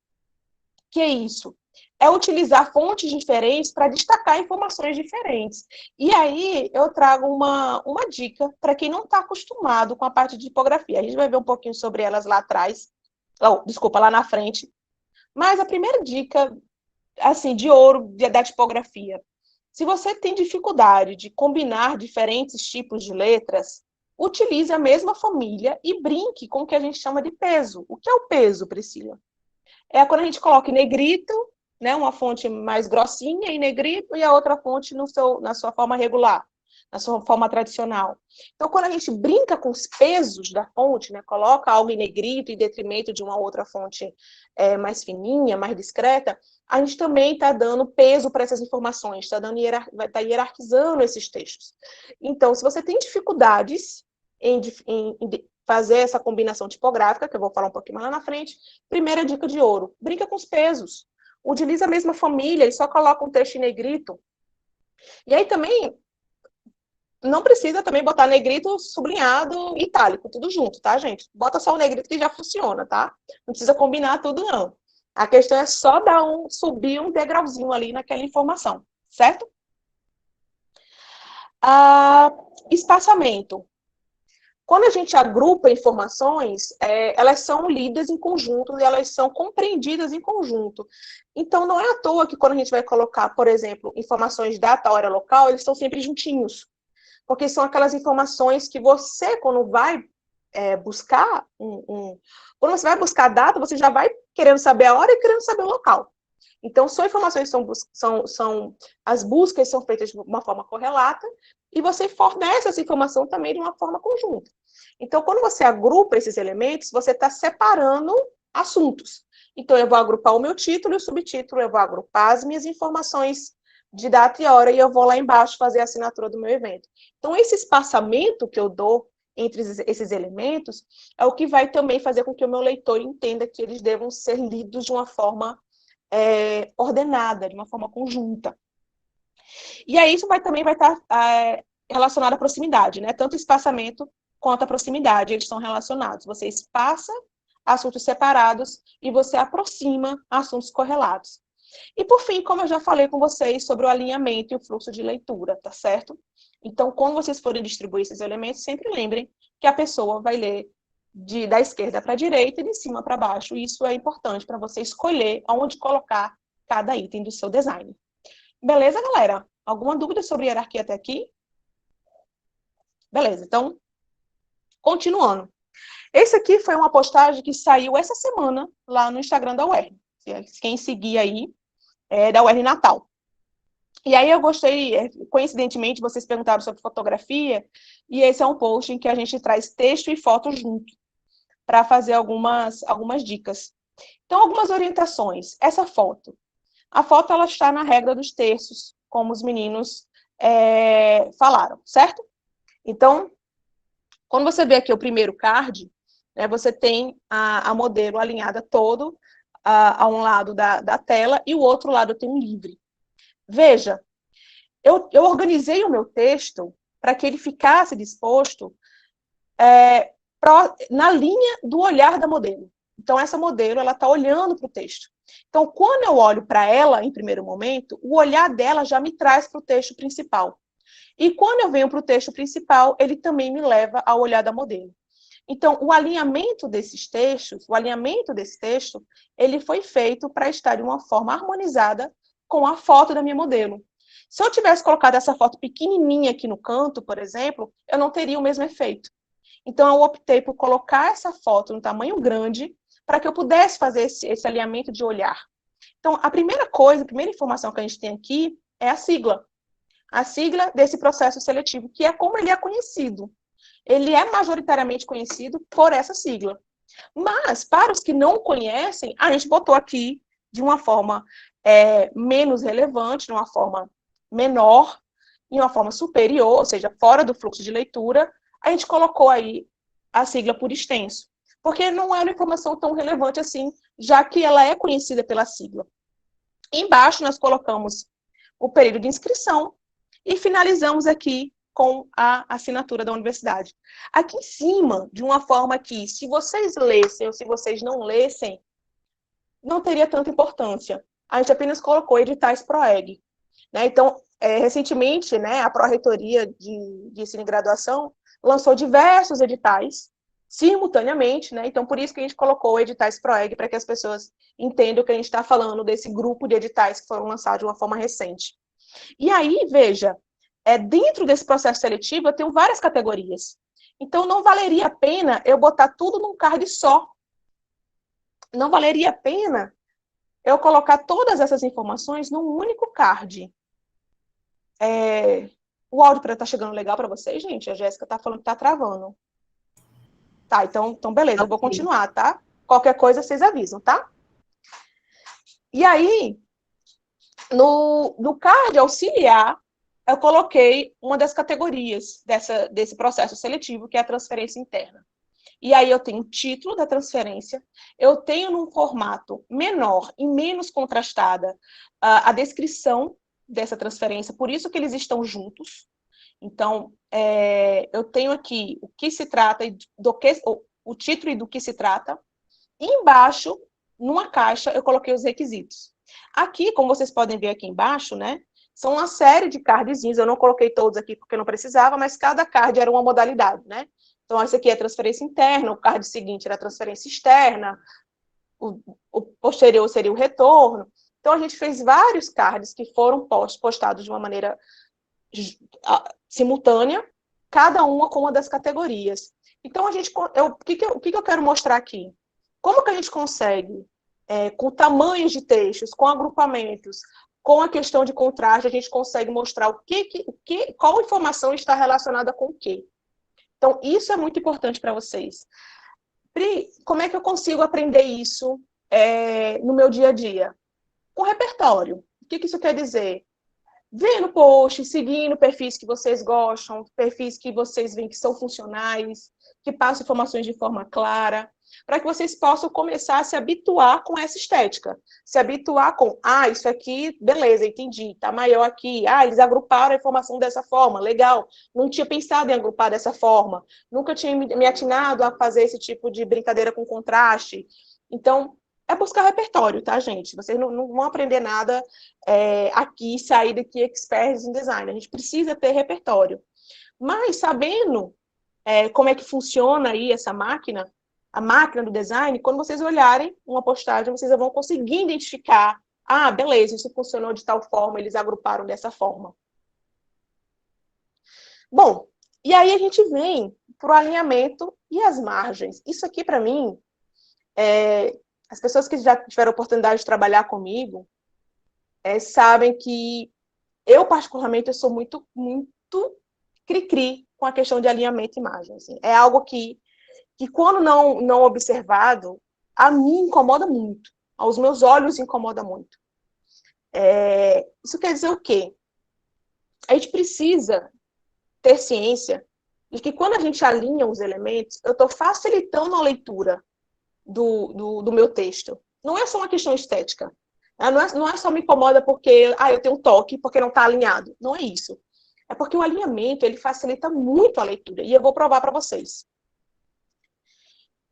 Que é isso? É utilizar fontes diferentes para destacar informações diferentes. E aí, eu trago uma dica para quem não está acostumado com a parte de tipografia. A gente vai ver um pouquinho sobre elas lá atrás, lá na frente. Mas a primeira dica, assim, de ouro da tipografia. Se você tem dificuldade de combinar diferentes tipos de letras, utilize a mesma família e brinque com o que a gente chama de peso. O que é o peso, Priscila? É quando a gente coloca em negrito, né, uma fonte mais grossinha em negrito e a outra fonte na sua forma regular, na sua forma tradicional. Então, quando a gente brinca com os pesos da fonte, né, coloca algo em negrito em detrimento de uma outra fonte mais fininha, mais discreta, a gente também está dando peso para essas informações, vai estar hierarquizando esses textos. Então, se você tem dificuldades em fazer essa combinação tipográfica, que eu vou falar um pouquinho mais lá na frente, primeira dica de ouro, brinca com os pesos. Utiliza a mesma família e só coloca um texto em negrito. E aí também, não precisa também botar negrito, sublinhado, itálico, tudo junto, tá, gente? Bota só o negrito que já funciona, tá? Não precisa combinar tudo, não. A questão é só subir um degrauzinho ali naquela informação, certo? Espaçamento. Quando a gente agrupa informações, elas são lidas em conjunto e elas são compreendidas em conjunto. Então, não é à toa que quando a gente vai colocar, por exemplo, informações data, hora, local, eles estão sempre juntinhos. porque são aquelas informações que você, quando vai buscar quando você vai buscar a data, você já vai querendo saber a hora e querendo saber o local. Então, são informações as buscas são feitas de uma forma correlata e você fornece essa informação também de uma forma conjunta. Então, quando você agrupa esses elementos, você está separando assuntos. Então, eu vou agrupar o meu título e o subtítulo, eu vou agrupar as minhas informações de data e hora e eu vou lá embaixo fazer a assinatura do meu evento. Então, esse espaçamento que eu dou entre esses elementos é o que vai também fazer com que o meu leitor entenda que eles devam ser lidos de uma forma ordenada, de uma forma conjunta. E aí isso também vai estar relacionado à proximidade, né? Tanto o espaçamento quanto a proximidade, eles estão relacionados. Você espaça assuntos separados e você aproxima assuntos correlatos. E, por fim, como eu já falei com vocês sobre o alinhamento e o fluxo de leitura, tá certo? Então, quando vocês forem distribuir esses elementos, sempre lembrem que a pessoa vai ler da esquerda para a direita e de cima para baixo. Isso é importante para você escolher onde colocar cada item do seu design. Beleza, galera? Alguma dúvida sobre hierarquia até aqui? Beleza, então, continuando. Esse aqui foi uma postagem que saiu essa semana lá no Instagram da UERN. Quem seguir aí é da UERN Natal. E aí eu gostei, coincidentemente, vocês perguntaram sobre fotografia, e esse é um post em que a gente traz texto e foto junto, para fazer algumas dicas. Então, algumas orientações. Essa foto. A foto, ela está na regra dos terços, como os meninos falaram, certo? Então, quando você vê aqui o primeiro card, né, você tem a modelo alinhada todo a um lado da tela e o outro lado tem um livre. Veja, eu organizei o meu texto para que ele ficasse disposto na linha do olhar da modelo. Então, essa modelo, ela está olhando para o texto. Então, quando eu olho para ela, em primeiro momento, o olhar dela já me traz para o texto principal. E quando eu venho para o texto principal, ele também me leva ao olhar da modelo. Então, o alinhamento desse texto, ele foi feito para estar de uma forma harmonizada com a foto da minha modelo. Se eu tivesse colocado essa foto pequenininha aqui no canto, por exemplo, eu não teria o mesmo efeito. Então, eu optei por colocar essa foto no tamanho grande para que eu pudesse fazer esse alinhamento de olhar. Então, a primeira informação que a gente tem aqui é a sigla. A sigla desse processo seletivo, que é como ele é conhecido. Ele é majoritariamente conhecido por essa sigla. Mas, para os que não conhecem, a gente botou aqui de uma forma menos relevante, de uma forma menor, em uma forma superior, ou seja, fora do fluxo de leitura, a gente colocou aí a sigla por extenso. Porque não é uma informação tão relevante assim, já que ela é conhecida pela sigla. Embaixo, nós colocamos o período de inscrição e finalizamos aqui com a assinatura da universidade. Aqui em cima, de uma forma que, se vocês lessem ou se vocês não lessem, não teria tanta importância. A gente apenas colocou editais PROEG. Né? Então, recentemente, né, a Pró-Reitoria de Ensino e Graduação lançou diversos editais simultaneamente, né? Então, por isso que a gente colocou editais PROEG, para que as pessoas entendam que a gente está falando desse grupo de editais que foram lançados de uma forma recente. E aí, veja, dentro desse processo seletivo, eu tenho várias categorias. Então, não valeria a pena eu botar tudo num card só. Não valeria a pena eu colocar todas essas informações num único card. O áudio está chegando legal para vocês, gente? A Jéssica está falando que está travando. Tá, então beleza, eu vou continuar, tá? Qualquer coisa vocês avisam, tá? E aí, no card auxiliar, eu coloquei uma das categorias desse processo seletivo, que é a transferência interna. E aí eu tenho o título da transferência, eu tenho num formato menor e menos contrastada a descrição dessa transferência, por isso que eles estão juntos. Então, eu tenho aqui o que se trata, o título e do que se trata. E embaixo, numa caixa, eu coloquei os requisitos. Aqui, como vocês podem ver aqui embaixo, né, são uma série de cardzinhos, eu não coloquei todos aqui porque não precisava, mas cada card era uma modalidade, né? Então, esse aqui é transferência interna, o card seguinte era transferência externa, o posterior seria o retorno. Então, a gente fez vários cards que foram postados de uma maneira simultânea, cada uma com uma das categorias. Então, o que eu quero mostrar aqui? Como que a gente consegue, com tamanhos de textos, com agrupamentos, com a questão de contraste, a gente consegue mostrar qual informação está relacionada com o quê? Então, isso é muito importante para vocês. Pri, como é que eu consigo aprender isso no meu dia a dia? Com repertório. O que isso quer dizer? Vendo posts, seguindo perfis que vocês gostam, perfis que vocês veem que são funcionais, que passam informações de forma clara, para que vocês possam começar a se habituar com essa estética. Se habituar com, isso aqui, beleza, entendi, tá maior aqui. Eles agruparam a informação dessa forma, legal. Não tinha pensado em agrupar dessa forma. Nunca tinha me atinado a fazer esse tipo de brincadeira com contraste. Então, é buscar repertório, tá, gente? Vocês não vão aprender nada aqui, sair daqui experts em design. A gente precisa ter repertório. Mas, sabendo como é que funciona aí essa máquina, a máquina do design, quando vocês olharem uma postagem, vocês vão conseguir identificar, beleza, isso funcionou de tal forma, eles agruparam dessa forma. Bom, e aí a gente vem para o alinhamento e as margens. Isso aqui, para mim, as pessoas que já tiveram a oportunidade de trabalhar comigo sabem que eu, particularmente, eu sou muito, muito cri-cri com a questão de alinhamento e imagem. Assim. É algo que quando não observado, a mim incomoda muito. Aos meus olhos incomoda muito. Isso quer dizer o quê? A gente precisa ter ciência de que quando a gente alinha os elementos, eu estou facilitando a leitura do meu texto. Não é só uma questão estética. Não é só me incomoda porque eu tenho um toque, porque não está alinhado. Não é isso. É porque o alinhamento ele facilita muito a leitura. E eu vou provar para vocês.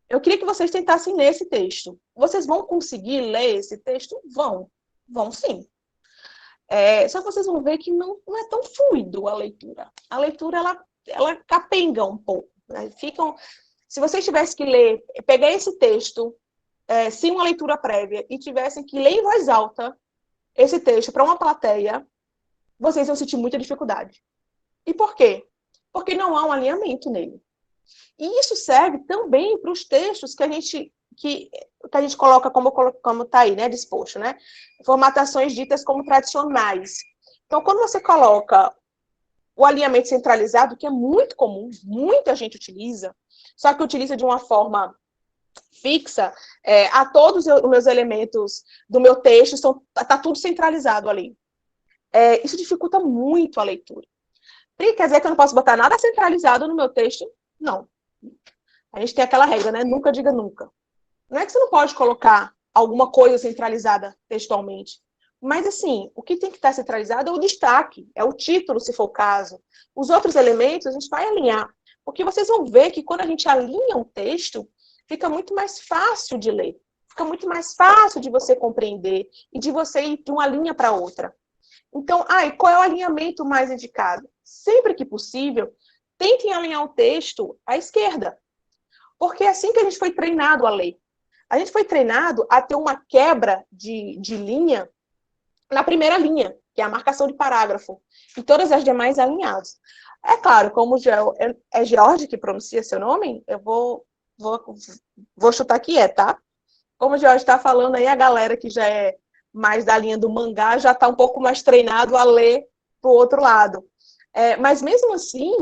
Eu queria que vocês tentassem ler esse texto. Vocês vão conseguir ler esse texto? Vão. Vão sim. Só que vocês vão ver que não é tão fluido a leitura. A leitura, ela capenga um pouco. Né? Se vocês tivessem que ler, pegar esse texto sem uma leitura prévia e tivessem que ler em voz alta esse texto para uma plateia, vocês vão sentir muita dificuldade. E por quê? Porque não há um alinhamento nele. E isso serve também para os textos que a gente coloca como está aí, né, disposto, né? Formatações ditas como tradicionais. Então, quando você coloca o alinhamento centralizado, que é muito comum, muita gente utiliza, só que utiliza de uma forma fixa, a todos os meus elementos do meu texto, está tudo centralizado ali. Isso dificulta muito a leitura. Quer dizer que eu não posso botar nada centralizado no meu texto? Não. A gente tem aquela regra, né? Nunca diga nunca. Não é que você não pode colocar alguma coisa centralizada textualmente. Mas, assim, o que tem que estar centralizado é o destaque, é o título, se for o caso. Os outros elementos a gente vai alinhar. Porque vocês vão ver que quando a gente alinha um texto, fica muito mais fácil de ler. Fica muito mais fácil de você compreender e de você ir de uma linha para outra. Então, e qual é o alinhamento mais indicado? Sempre que possível, tentem alinhar o texto à esquerda. Porque é assim que a gente foi treinado a ler. A gente foi treinado a ter uma quebra de linha na primeira linha, que é a marcação de parágrafo, e todas as demais alinhadas. É claro, como é George que pronuncia seu nome, eu vou chutar que tá? Como o George está falando aí, a galera que já é mais da linha do mangá já está um pouco mais treinado a ler para o outro lado. Mas mesmo assim,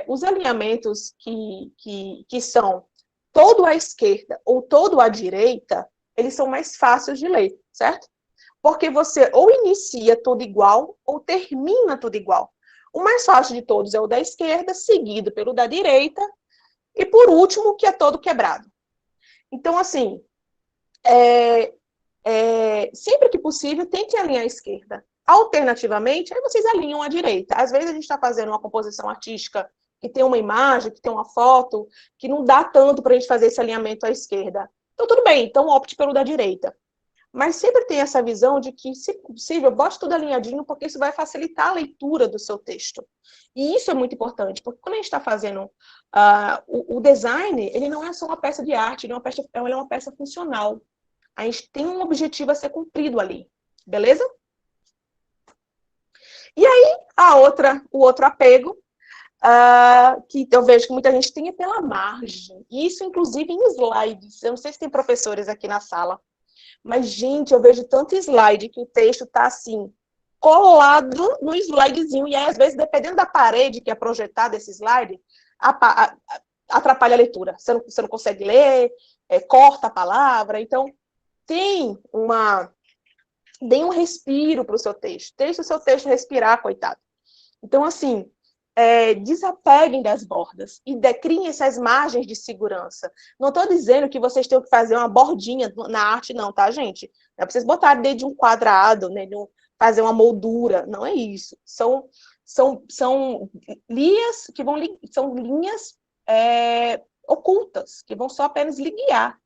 os alinhamentos que são todo à esquerda ou todo à direita, eles são mais fáceis de ler, certo? Porque você ou inicia tudo igual ou termina tudo igual. O mais fácil de todos é o da esquerda, seguido pelo da direita, e por último, que é todo quebrado. Então, assim, sempre que possível, tente alinhar à esquerda. Alternativamente, aí vocês alinham à direita. Às vezes a gente está fazendo uma composição artística que tem uma imagem, que tem uma foto, que não dá tanto para a gente fazer esse alinhamento à esquerda. Então, tudo bem, então opte pelo da direita. Mas sempre tem essa visão de que, se possível, bote tudo alinhadinho, porque isso vai facilitar a leitura do seu texto. E isso é muito importante, porque quando a gente está fazendo o design, ele não é só uma peça de arte, ele é uma peça funcional. A gente tem um objetivo a ser cumprido ali, beleza? E aí, o outro apego que eu vejo que muita gente tem é pela margem. E isso, inclusive, em slides. Eu não sei se tem professores aqui na sala, mas, gente, eu vejo tanto slide que o texto está assim, colado no slidezinho. E aí, às vezes, dependendo da parede que é projetada esse slide, atrapalha a leitura. Você não consegue ler, corta a palavra. Então, dê um respiro para o seu texto. Deixe o seu texto respirar, coitado. Então, assim, desapeguem das bordas e criem essas margens de segurança. Não estou dizendo que vocês têm que fazer uma bordinha na arte, não, tá, gente? Não é para vocês botarem dentro de um quadrado, né, fazer uma moldura. Não é isso. São linhas que são linhas ocultas, que vão só apenas guiar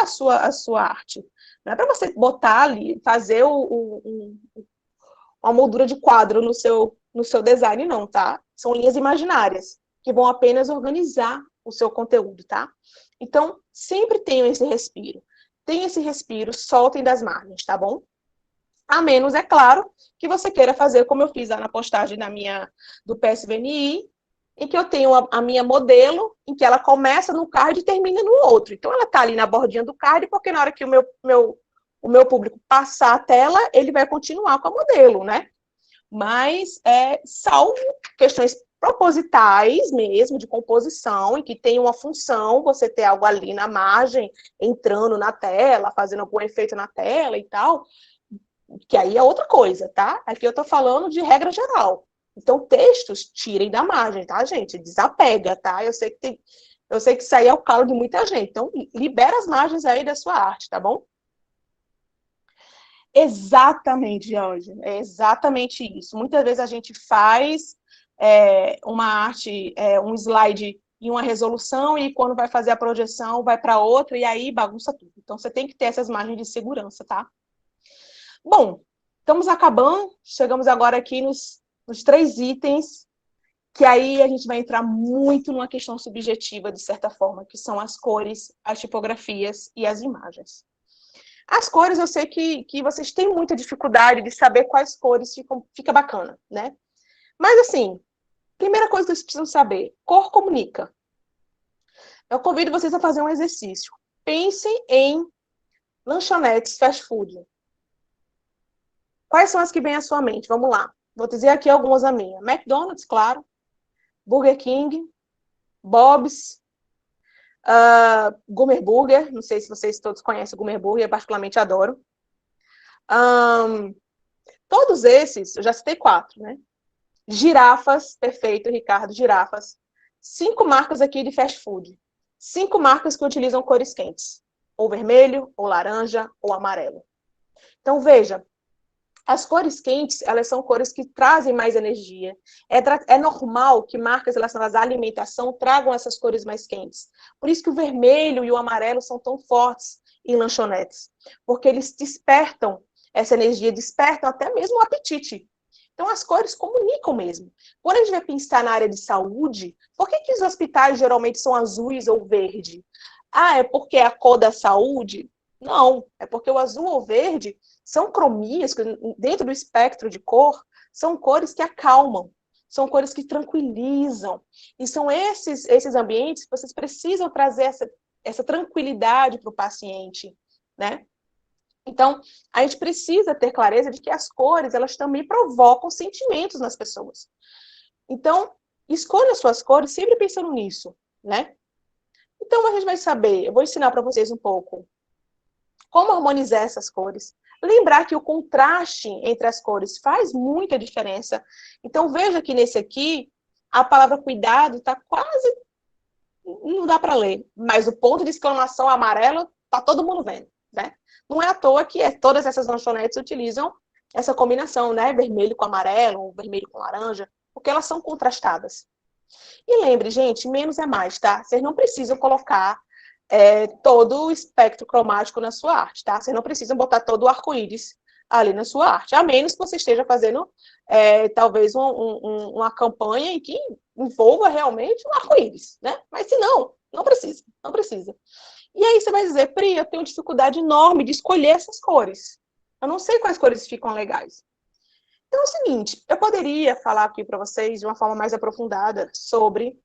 a sua arte. Não é para você botar ali, fazer uma moldura de quadro no seu design, não, tá? São linhas imaginárias, que vão apenas organizar o seu conteúdo, tá? Então, sempre tenham esse respiro. Tenham esse respiro, soltem das margens, tá bom? A menos, é claro, que você queira fazer como eu fiz lá na postagem do PSVNI, em que eu tenho a minha modelo, em que ela começa num card e termina no outro. Então, ela está ali na bordinha do card, porque na hora que o meu público passar a tela, ele vai continuar com a modelo, né? Mas, salvo questões propositais mesmo, de composição, em que tem uma função, você ter algo ali na margem, entrando na tela, fazendo algum efeito na tela e tal, que aí é outra coisa, tá? Aqui eu tô falando de regra geral. Então, textos, tirem da margem, tá, gente? Desapega, tá? Eu sei que isso aí é o calo de muita gente. Então, libera as margens aí da sua arte, tá bom? Exatamente, Jorge. É exatamente isso. Muitas vezes a gente faz uma arte, um slide em uma resolução, e quando vai fazer a projeção, vai para outra, e aí bagunça tudo. Então, você tem que ter essas margens de segurança, tá? Bom, estamos acabando. Chegamos agora aqui nos 3 itens, que aí a gente vai entrar muito numa questão subjetiva, de certa forma, que são as cores, as tipografias e as imagens. As cores, eu sei que vocês têm muita dificuldade de saber quais cores fica bacana, né? Mas, assim, primeira coisa que vocês precisam saber, cor comunica. Eu convido vocês a fazer um exercício. Pensem em lanchonetes fast food. Quais são as que vêm à sua mente? Vamos lá. Vou dizer aqui algumas a minha. McDonald's, claro. Burger King. Bob's. Gourmet Burger. Não sei se vocês todos conhecem o Gourmet Burger. Eu particularmente adoro. Todos esses, eu já citei 4, né? Girafas, perfeito, Ricardo, girafas. 5 marcas aqui de fast food. 5 marcas que utilizam cores quentes. Ou vermelho, ou laranja, ou amarelo. Então, veja, as cores quentes, elas são cores que trazem mais energia. É normal que marcas relacionadas à alimentação tragam essas cores mais quentes. Por isso que o vermelho e o amarelo são tão fortes em lanchonetes. Porque eles despertam essa energia, despertam até mesmo o apetite. Então, as cores comunicam mesmo. Quando a gente vai pensar na área de saúde, por que os hospitais geralmente são azuis ou verde? É porque é a cor da saúde? Não, é porque o azul ou verde são cromias, dentro do espectro de cor, são cores que acalmam, são cores que tranquilizam. E são esses ambientes que vocês precisam trazer essa tranquilidade para o paciente, né? Então, a gente precisa ter clareza de que as cores, elas também provocam sentimentos nas pessoas. Então, escolha as suas cores sempre pensando nisso, né? Então, a gente vai saber, eu vou ensinar para vocês um pouco como harmonizar essas cores. Lembrar que o contraste entre as cores faz muita diferença. Então, veja que nesse aqui, a palavra cuidado está quase... não dá para ler, mas o ponto de exclamação amarelo está todo mundo vendo, né? Não é à toa que todas essas lanchonetes utilizam essa combinação, né? Vermelho com amarelo, vermelho com laranja, porque elas são contrastadas. E lembre, gente, menos é mais, tá? Vocês não precisam colocar todo o espectro cromático na sua arte, tá? Vocês não precisam botar todo o arco-íris ali na sua arte, a menos que você esteja fazendo talvez uma campanha em que envolva realmente um arco-íris, né? Mas se não, não precisa, não precisa. E aí você vai dizer, Pri, eu tenho dificuldade enorme de escolher essas cores. Eu não sei quais cores ficam legais. Então é o seguinte, eu poderia falar aqui para vocês de uma forma mais aprofundada sobre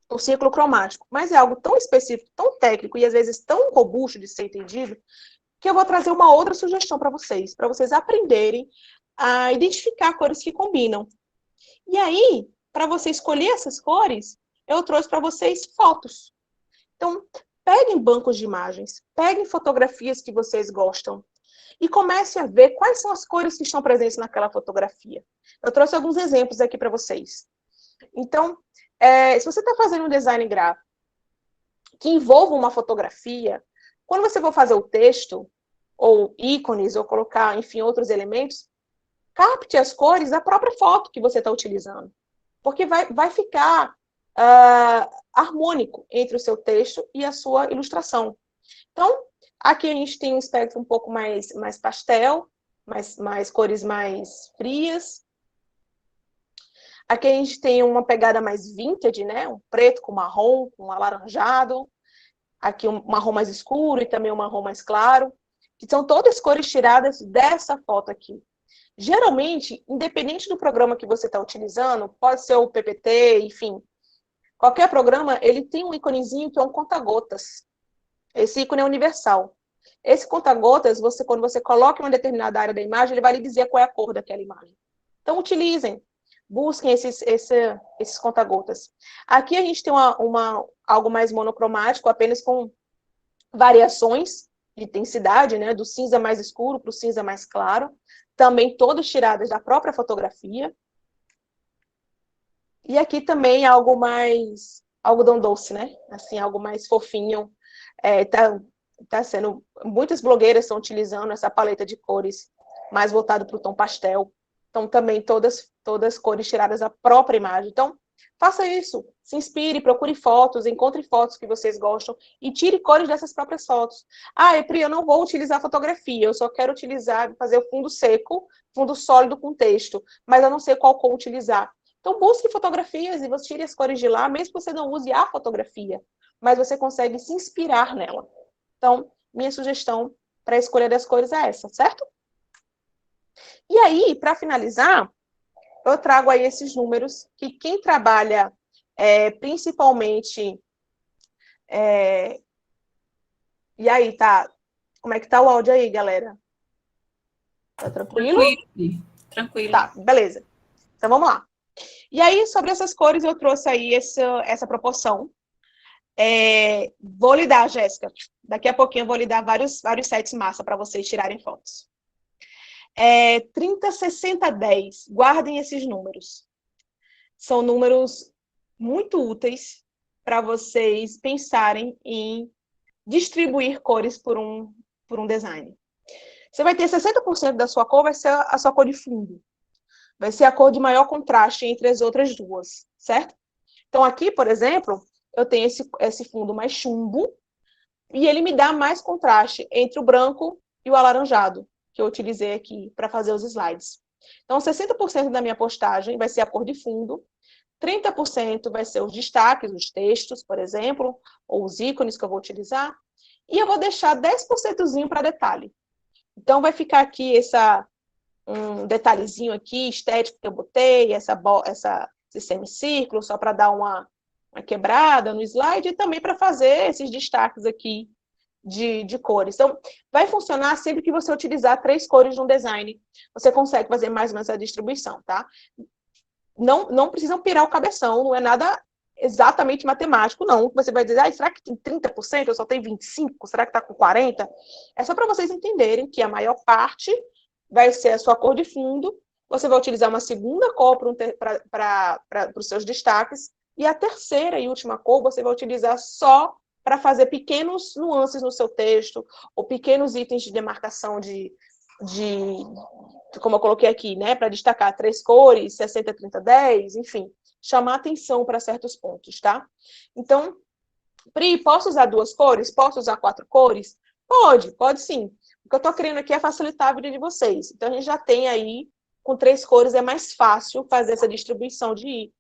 o ciclo cromático, mas é algo tão específico, tão técnico e às vezes tão robusto de ser entendido, que eu vou trazer uma outra sugestão para vocês aprenderem a identificar cores que combinam. E aí, para você escolher essas cores, eu trouxe para vocês fotos. Então, peguem bancos de imagens, peguem fotografias que vocês gostam e comecem a ver quais são as cores que estão presentes naquela fotografia. Eu trouxe alguns exemplos aqui para vocês. Então, se você está fazendo um design gráfico que envolva uma fotografia, quando você for fazer o texto, ou ícones, ou colocar, enfim, outros elementos, capte as cores da própria foto que você está utilizando. Porque vai ficar harmônico entre o seu texto e a sua ilustração. Então, aqui a gente tem um espectro um pouco mais pastel, mais cores mais frias. Aqui a gente tem uma pegada mais vintage, né? Um preto com marrom, com alaranjado. Aqui um marrom mais escuro e também um marrom mais claro. Que são todas cores tiradas dessa foto aqui. Geralmente, independente do programa que você está utilizando, pode ser o PPT, enfim, qualquer programa, ele tem um íconezinho que é um conta-gotas. Esse ícone é universal. Esse conta-gotas, quando você coloca em uma determinada área da imagem, ele vai lhe dizer qual é a cor daquela imagem. Então, utilizem, busquem esses conta-gotas. Aqui a gente tem algo mais monocromático, apenas com variações de intensidade, né, do cinza mais escuro para o cinza mais claro, também todas tiradas da própria fotografia. E aqui também algo mais algodão doce, né? Assim, algo mais fofinho. Tá sendo, muitas blogueiras estão utilizando essa paleta de cores mais voltado para o tom pastel. Então, também todas cores tiradas da própria imagem. Então, faça isso, se inspire, procure fotos, encontre fotos que vocês gostam e tire cores dessas próprias fotos. Pri, eu não vou utilizar fotografia, eu só quero fazer o fundo seco, fundo sólido com texto, mas eu não sei qual cor utilizar. Então, busque fotografias e você tire as cores de lá, mesmo que você não use a fotografia, mas você consegue se inspirar nela. Então, minha sugestão para a escolha das cores é essa, certo? E aí, para finalizar, eu trago aí esses números que quem trabalha principalmente... E aí, tá? Como é que tá o áudio aí, galera? Tá tranquilo? Tranquilo. Tá, beleza. Então, vamos lá. E aí, sobre essas cores, eu trouxe aí essa proporção. Vou lhe dar, Jéssica. Daqui a pouquinho eu vou lhe dar vários sets massa para vocês tirarem fotos. 30, 60, 10. Guardem esses números. São números muito úteis para vocês pensarem em distribuir cores por um design. Você vai ter 60% da sua cor, vai ser a sua cor de fundo. Vai ser a cor de maior contraste entre as outras duas, certo? Então, aqui, por exemplo, eu tenho esse fundo mais chumbo e ele me dá mais contraste entre o branco e o alaranjado, que eu utilizei aqui para fazer os slides. Então, 60% da minha postagem vai ser a cor de fundo, 30% vai ser os destaques, os textos, por exemplo, ou os ícones que eu vou utilizar, e eu vou deixar 10% para detalhe. Então, vai ficar aqui um detalhezinho aqui, estético que eu botei, esse semicírculo, só para dar uma quebrada no slide, e também para fazer esses destaques aqui de cores. Então, vai funcionar sempre que você utilizar 3 cores no design. Você consegue fazer mais ou menos a distribuição, tá? Não precisam pirar o cabeção, não é nada exatamente matemático, não. Você vai dizer, será que tem 30%? Eu só tenho 25%? Será que está com 40%? É só para vocês entenderem que a maior parte vai ser a sua cor de fundo, você vai utilizar uma segunda cor para os seus destaques, e a terceira e última cor você vai utilizar só para fazer pequenos nuances no seu texto, ou pequenos itens de demarcação como eu coloquei aqui, né, para destacar 3 cores, 60, 30, 10, enfim, chamar atenção para certos pontos, tá? Então, Pri, posso usar 2 cores? Posso usar 4 cores? Pode sim. O que eu estou querendo aqui é facilitar a vida de vocês. Então, a gente já tem aí, com 3 cores, é mais fácil fazer essa distribuição de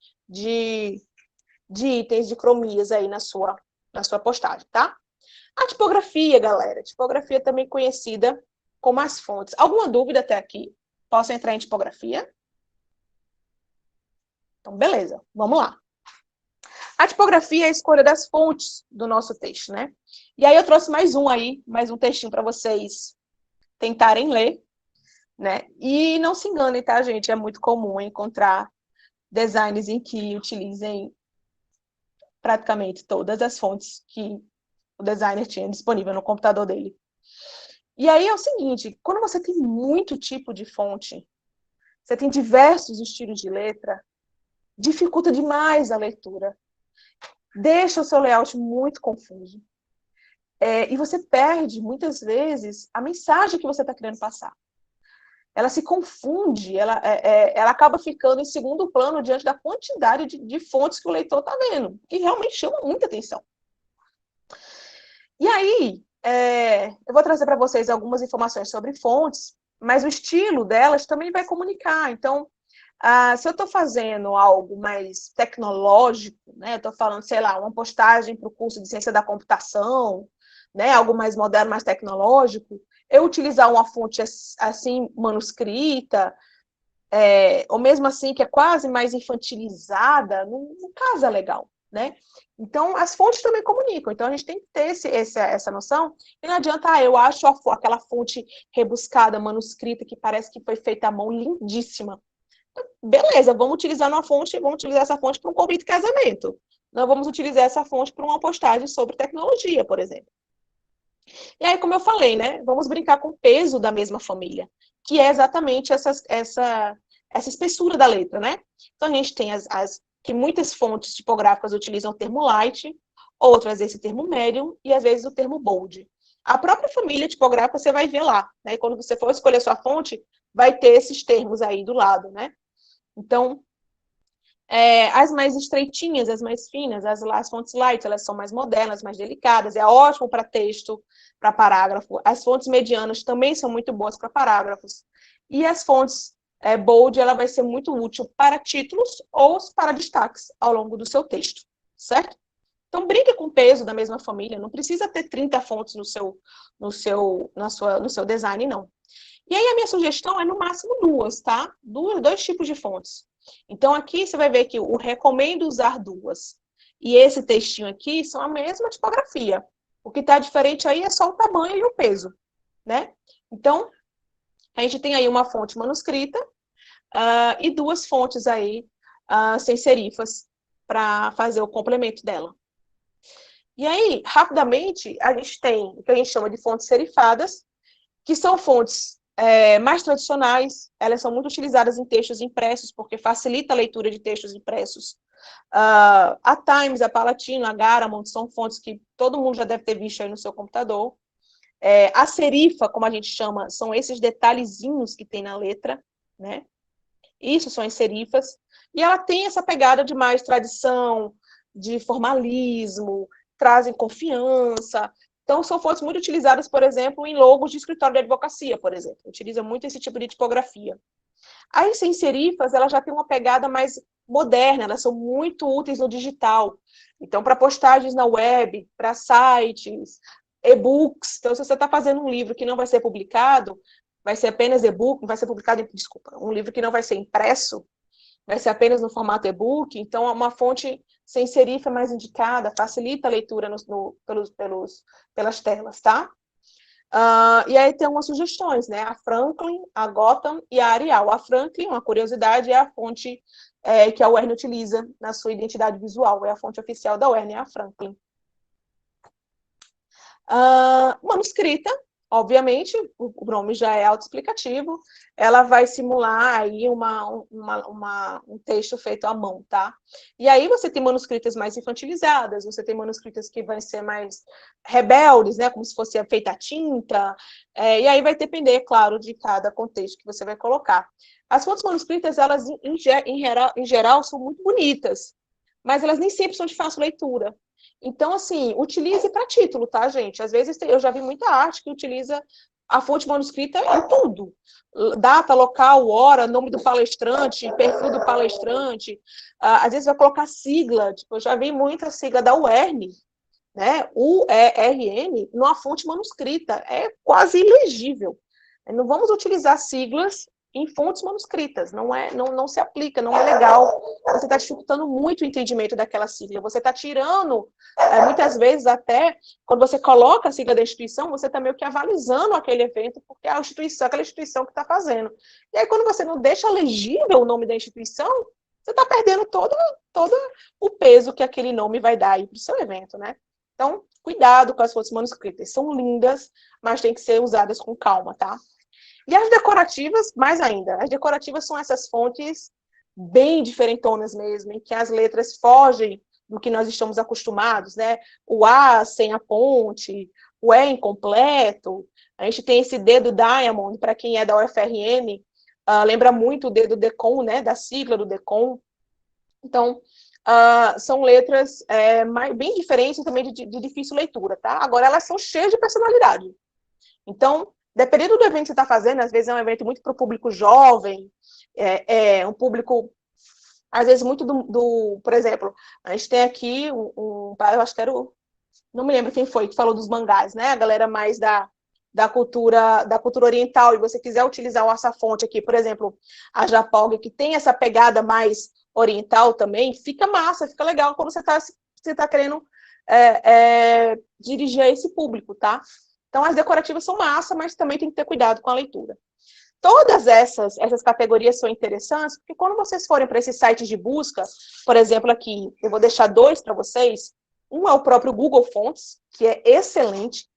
itens, de cromias aí na sua postagem, tá? A tipografia, galera. Tipografia também conhecida como as fontes. Alguma dúvida até aqui? Posso entrar em tipografia? Então, beleza, vamos lá. A tipografia é a escolha das fontes do nosso texto, né? E aí eu trouxe mais um textinho para vocês tentarem ler, né? E não se enganem, tá, gente? É muito comum encontrar designs em que utilizem praticamente todas as fontes que o designer tinha disponível no computador dele. E aí é o seguinte, quando você tem muito tipo de fonte, você tem diversos estilos de letra, dificulta demais a leitura. Deixa o seu layout muito confuso. E você perde, muitas vezes, a mensagem que você está querendo passar. Ela se confunde, ela acaba ficando em segundo plano diante da quantidade de fontes que o leitor está vendo, que realmente chama muita atenção. E aí, eu vou trazer para vocês algumas informações sobre fontes, mas o estilo delas também vai comunicar. Então, se eu estou fazendo algo mais tecnológico, né, eu estou falando, sei lá, uma postagem para o curso de ciência da computação, né, algo mais moderno, mais tecnológico, eu utilizar uma fonte assim, manuscrita, ou mesmo assim, que é quase mais infantilizada, não casa legal, né? Então, as fontes também comunicam. Então, a gente tem que ter essa noção. E não adianta, eu acho aquela fonte rebuscada, manuscrita, que parece que foi feita à mão, lindíssima. Beleza, vamos utilizar essa fonte para um convite de casamento. Não vamos utilizar essa fonte para uma postagem sobre tecnologia, por exemplo. E aí, como eu falei, né, vamos brincar com o peso da mesma família, que é exatamente essa espessura da letra, né? Então, a gente tem que muitas fontes tipográficas utilizam o termo light, outras esse termo medium e, às vezes, o termo bold. A própria família tipográfica você vai ver lá, né? Quando você for escolher sua fonte, vai ter esses termos aí do lado, né? Então, as mais estreitinhas, as mais finas, as fontes light, elas são mais modernas, mais delicadas, é ótimo para texto, para parágrafo. As fontes medianas também são muito boas para parágrafos. E as fontes bold, ela vai ser muito útil para títulos ou para destaques ao longo do seu texto, certo? Então, brinque com o peso da mesma família, não precisa ter 30 fontes no seu design, não. E aí, a minha sugestão é, no máximo, duas, tá? Dois tipos de fontes. Então, aqui você vai ver que eu recomendo usar duas. E esse textinho aqui são a mesma tipografia. O que está diferente aí é só o tamanho e o peso, né? Então, a gente tem aí uma fonte manuscrita e duas fontes aí sem serifas para fazer o complemento dela. E aí, rapidamente, a gente tem o que a gente chama de fontes serifadas, que são fontes mais tradicionais, elas são muito utilizadas em textos impressos, porque facilita a leitura de textos impressos. A Times, a Palatino, a Garamond, são fontes que todo mundo já deve ter visto aí no seu computador. A serifa, como a gente chama, são esses detalhezinhos que tem na letra, né? Isso são as serifas. E ela tem essa pegada de mais tradição, de formalismo, trazem confiança. Então, são fontes muito utilizadas, por exemplo, em logos de escritório de advocacia, por exemplo. Utiliza muito esse tipo de tipografia. As sem serifas, elas já têm uma pegada mais moderna, elas são muito úteis no digital. Então, para postagens na web, para sites, e-books. Então, se você está fazendo um livro que não vai ser publicado, vai ser apenas e-book, vai ser publicado, um livro que não vai ser impresso, vai ser apenas no formato e-book, então uma fonte sem serifa é mais indicada, facilita a leitura pelas telas, tá? E aí tem algumas sugestões, né? A Franklin, a Gotham e a Arial. A Franklin, uma curiosidade, é a fonte que a Wern utiliza na sua identidade visual, é a fonte oficial da Wern, é a Franklin. Manuscrita, obviamente, o nome já é autoexplicativo, ela vai simular aí um texto feito à mão, tá? E aí você tem manuscritas mais infantilizadas, você tem manuscritas que vão ser mais rebeldes, né? Como se fosse feita a tinta, e aí vai depender, claro, de cada contexto que você vai colocar. As fontes manuscritas, elas, em geral, são muito bonitas, mas elas nem sempre são de fácil leitura. Então, assim, utilize para título, tá, gente? Às vezes eu já vi muita arte que utiliza a fonte manuscrita em tudo. Data, local, hora, nome do palestrante, perfil do palestrante. Às vezes vai colocar sigla. Tipo, eu já vi muita sigla da UERN, né? UERN, numa fonte manuscrita. É quase ilegível. Não vamos utilizar siglas em fontes manuscritas, não se aplica, não é legal. Você está dificultando muito o entendimento daquela sigla, você está tirando, muitas vezes até, quando você coloca a sigla da instituição, você está meio que avalizando aquele evento, porque é aquela instituição que está fazendo. E aí, quando você não deixa legível o nome da instituição, você está perdendo todo o peso que aquele nome vai dar aí para o seu evento, né? Então, cuidado com as fontes manuscritas, são lindas, mas tem que ser usadas com calma, tá? E as decorativas, mais ainda. As decorativas são essas fontes bem diferentonas mesmo, em que as letras fogem do que nós estamos acostumados, né? O A sem a ponte, o E incompleto. A gente tem esse D do Diamond, para quem é da UFRN, lembra muito o D do DECOM, né? Da sigla do DECOM. Então, são letras bem diferentes também de difícil leitura, tá? Agora, elas são cheias de personalidade. Então, dependendo do evento que você está fazendo, às vezes é um evento muito para o público jovem, um público, às vezes, muito por exemplo, a gente tem aqui eu acho que era não me lembro quem foi que falou dos mangás, né? A galera mais da cultura oriental, e você quiser utilizar essa fonte aqui, por exemplo, a Japog, que tem essa pegada mais oriental também, fica massa, fica legal quando você tá querendo dirigir a esse público, tá? Então, as decorativas são massa, mas também tem que ter cuidado com a leitura. Todas essas categorias são interessantes, porque quando vocês forem para esses sites de busca, por exemplo, aqui, eu vou deixar 2 para vocês. Um é o próprio Google Fonts, que é excelente.